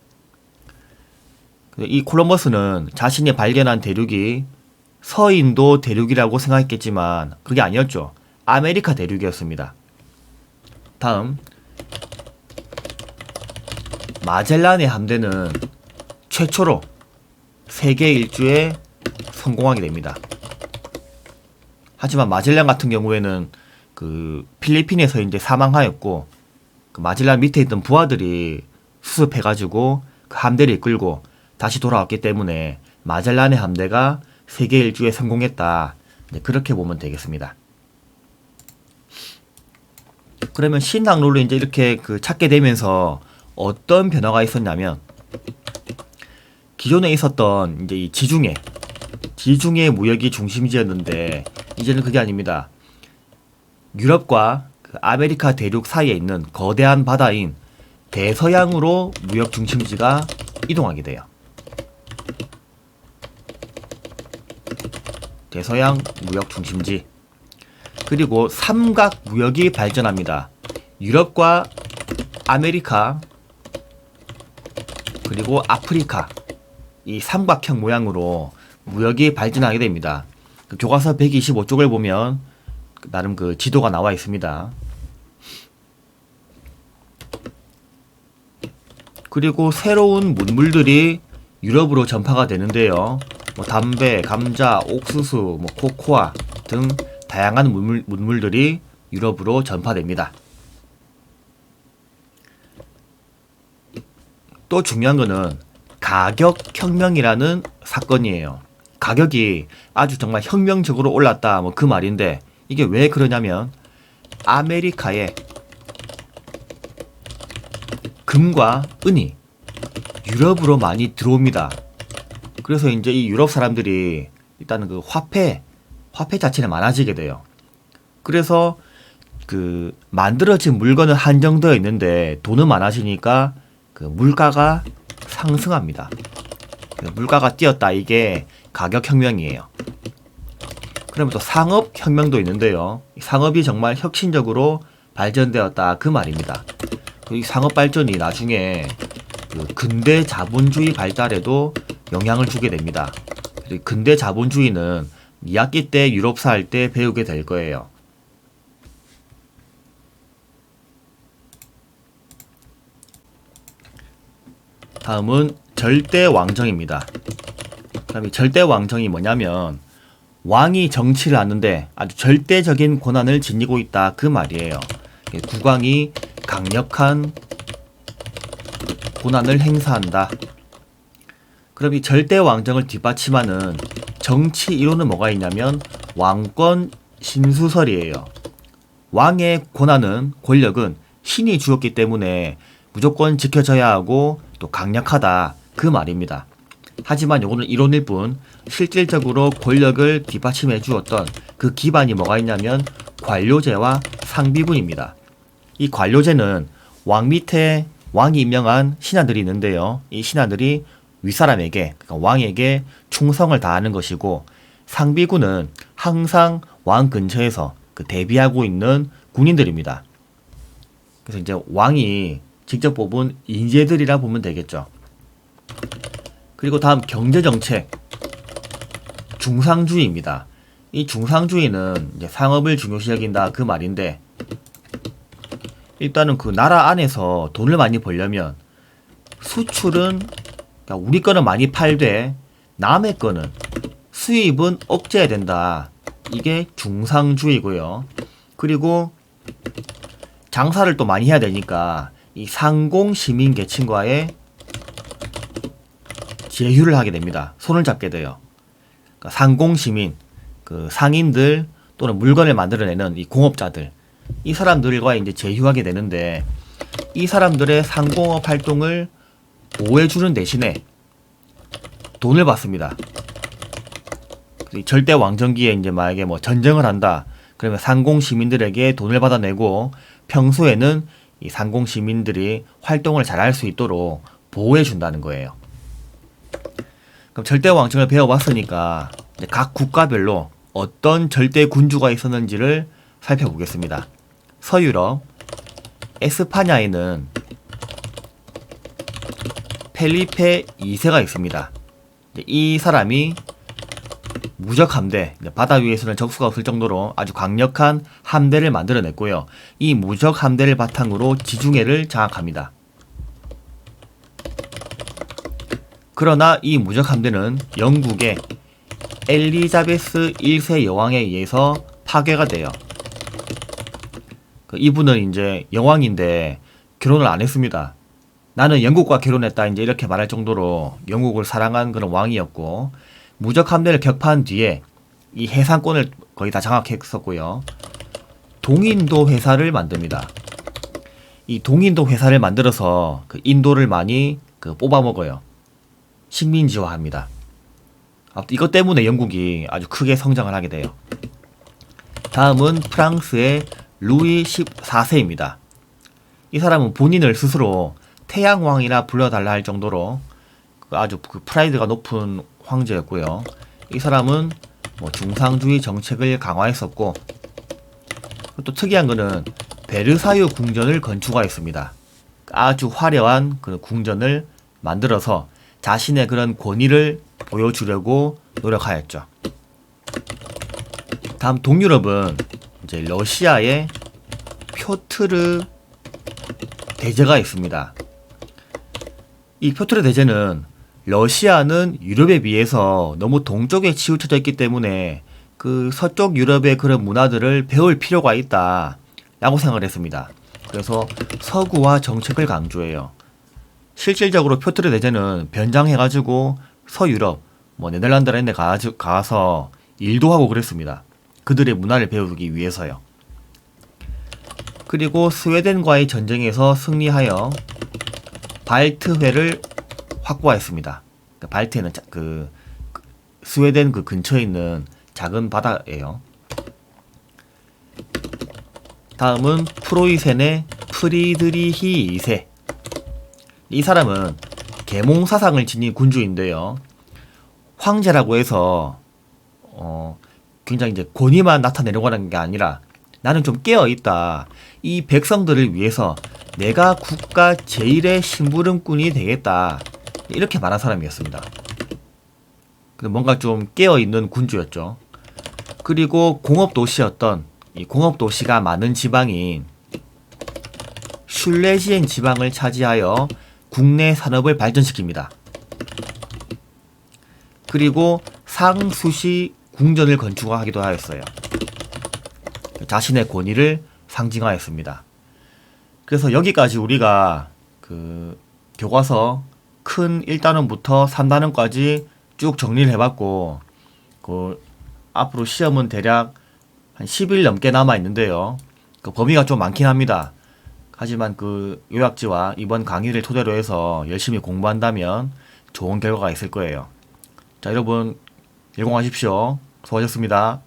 [SPEAKER 2] 이 콜럼버스는 자신이 발견한 대륙이 서인도 대륙이라고 생각했겠지만 그게 아니었죠. 아메리카 대륙이었습니다. 다음 마젤란의 함대는 최초로 세계 일주에 성공하게 됩니다. 하지만 마젤란 같은 경우에는 필리핀에서 이제 사망하였고 마젤란 밑에 있던 부하들이 수습해가지고 그 함대를 이끌고 다시 돌아왔기 때문에 마젤란의 함대가 세계 일주에 성공했다. 그렇게 보면 되겠습니다. 그러면 신항로를 이제 이렇게 찾게 되면서 어떤 변화가 있었냐면 기존에 있었던 이제 이 지중해 무역이 중심지였는데 이제는 그게 아닙니다. 유럽과 아메리카 대륙 사이에 있는 거대한 바다인 대서양으로 무역 중심지가 이동하게 돼요. 대서양 무역 중심지. 그리고 삼각 무역이 발전합니다. 유럽과 아메리카 그리고 아프리카 이 삼각형 모양으로 무역이 발전하게 됩니다. 교과서 125쪽을 보면 나름 그 지도가 나와 있습니다. 그리고 새로운 문물들이 유럽으로 전파가 되는데요. 뭐 담배, 감자, 옥수수, 뭐 코코아 등 다양한 문물들이 유럽으로 전파됩니다. 또 중요한 거는 가격혁명이라는 사건이에요. 가격이 아주 정말 혁명적으로 올랐다 뭐 그 말인데 이게 왜 그러냐면 아메리카에 금과 은이 유럽으로 많이 들어옵니다. 그래서 이제 이 유럽 사람들이 일단은 그 화폐 자체는 많아지게 돼요. 그래서 그 만들어진 물건은 한정되어 있는데 돈은 많아지니까 그 물가가 상승합니다. 물가가 뛰었다. 이게 가격혁명이에요. 그러면 또 상업혁명도 있는데요. 상업이 정말 혁신적으로 발전되었다. 그 말입니다. 이 상업 발전이 나중에 그 근대 자본주의 발달에도 영향을 주게 됩니다. 근대 자본주의는 2학기 때 유럽사 할 때 배우게 될 거예요. 다음은 절대왕정입니다. 그럼 이 절대왕정이 뭐냐면 왕이 정치를 하는데 아주 절대적인 권한을 지니고 있다 그 말이에요. 국왕이 강력한 권한을 행사한다. 그럼 이 절대왕정을 뒷받침하는 정치 이론은 뭐가 있냐면 왕권 신수설이에요. 왕의 권력은 신이 주었기 때문에 무조건 지켜져야 하고 또 강력하다 그 말입니다. 하지만 요거는 이론일 뿐 실질적으로 권력을 뒷받침해 주었던 그 기반이 뭐가 있냐면 관료제와 상비군입니다. 이 관료제는 왕 밑에 왕이 임명한 신하들이 있는데요. 이 신하들이 윗사람에게 그러니까 왕에게 충성을 다하는 것이고 상비군은 항상 왕 근처에서 그 대비하고 있는 군인들입니다. 그래서 이제 왕이 직접 뽑은 인재들이라 보면 되겠죠. 그리고 다음 경제정책 중상주의입니다. 이 중상주의는 이제 상업을 중요시 여긴다 그 말인데 일단은 그 나라 안에서 돈을 많이 벌려면 수출은 그러니까 우리 거는 많이 팔되 남의 거는 수입은 억제해야 된다. 이게 중상주의고요. 그리고 장사를 또 많이 해야 되니까 이 상공 시민 계층과의 제휴를 하게 됩니다. 손을 잡게 돼요. 그러니까 상공 시민, 그 상인들 또는 물건을 만들어내는 이 공업자들, 이 사람들과 이제 제휴하게 되는데 이 사람들의 상공업 활동을 보호해주는 대신에 돈을 받습니다. 절대 왕정기에 이제 만약에 뭐 전쟁을 한다. 그러면 상공 시민들에게 돈을 받아내고 평소에는 이 상공 시민들이 활동을 잘할 수 있도록 보호해 준다는 거예요. 그럼 절대 왕정을 배워봤으니까 이제 각 국가별로 어떤 절대 군주가 있었는지를 살펴보겠습니다. 서유럽 에스파냐에는 펠리페 2세가 있습니다. 이 사람이 무적 함대, 바다 위에서는 적수가 없을 정도로 아주 강력한 함대를 만들어냈고요. 이 무적 함대를 바탕으로 지중해를 장악합니다. 그러나 이 무적 함대는 영국의 엘리자베스 1세 여왕에 의해서 파괴가 돼요. 이분은 이제 여왕인데 결혼을 안 했습니다. 나는 영국과 결혼했다 이제 이렇게 말할 정도로 영국을 사랑한 그런 왕이었고 무적 함대를 격파한 뒤에 이 해상권을 거의 다 장악했었고요. 동인도 회사를 만듭니다. 이 동인도 회사를 만들어서 그 인도를 많이 뽑아 먹어요. 식민지화합니다. 이것 때문에 영국이 아주 크게 성장을 하게 돼요. 다음은 프랑스의 루이 14세입니다. 이 사람은 본인을 스스로 태양왕이라 불러달라 할 정도로 아주 프라이드가 높은 황제였고요. 이 사람은 뭐 중상주의 정책을 강화했었고, 또 특이한 거는 베르사유 궁전을 건축하였습니다. 아주 화려한 그런 궁전을 만들어서 자신의 그런 권위를 보여주려고 노력하였죠. 다음 동유럽은 이제 러시아의 표트르 대제가 있습니다. 이 표트르 대제는 러시아는 유럽에 비해서 너무 동쪽에 치우쳐져 있기 때문에 그 서쪽 유럽의 그런 문화들을 배울 필요가 있다 라고 생각을 했습니다. 그래서 서구화 정책을 강조해요. 실질적으로 표트르 대제는 변장해가지고 서유럽, 뭐 네덜란드 이런 데 가서 일도 하고 그랬습니다. 그들의 문화를 배우기 위해서요. 그리고 스웨덴과의 전쟁에서 승리하여 발트해를 확보하였습니다. 발트해는 스웨덴 그 근처에 있는 작은 바다예요. 다음은 프로이센의 프리드리히 2세. 이 사람은 계몽사상을 지닌 군주인데요. 황제라고 해서 굉장히 이제 권위만 나타내려고 하는 게 아니라 나는 좀 깨어있다. 이 백성들을 위해서 내가 국가 제1의 심부름꾼이 되겠다. 이렇게 말한 사람이었습니다. 뭔가 좀 깨어있는 군주였죠. 그리고 공업도시였던 이 공업도시가 많은 지방인 슐레시엔 지방을 차지하여 국내 산업을 발전시킵니다. 그리고 상수시 궁전을 건축하기도 하였어요. 자신의 권위를 상징하였습니다. 그래서 여기까지 우리가 그 교과서 큰 1단원부터 3단원까지 쭉 정리를 해봤고, 그 앞으로 시험은 대략 한 10일 넘게 남아 있는데요. 그 범위가 좀 많긴 합니다. 하지만 그 요약지와 이번 강의를 토대로 해서 열심히 공부한다면 좋은 결과가 있을 거예요. 자, 여러분, 열공하십시오. 수고하셨습니다.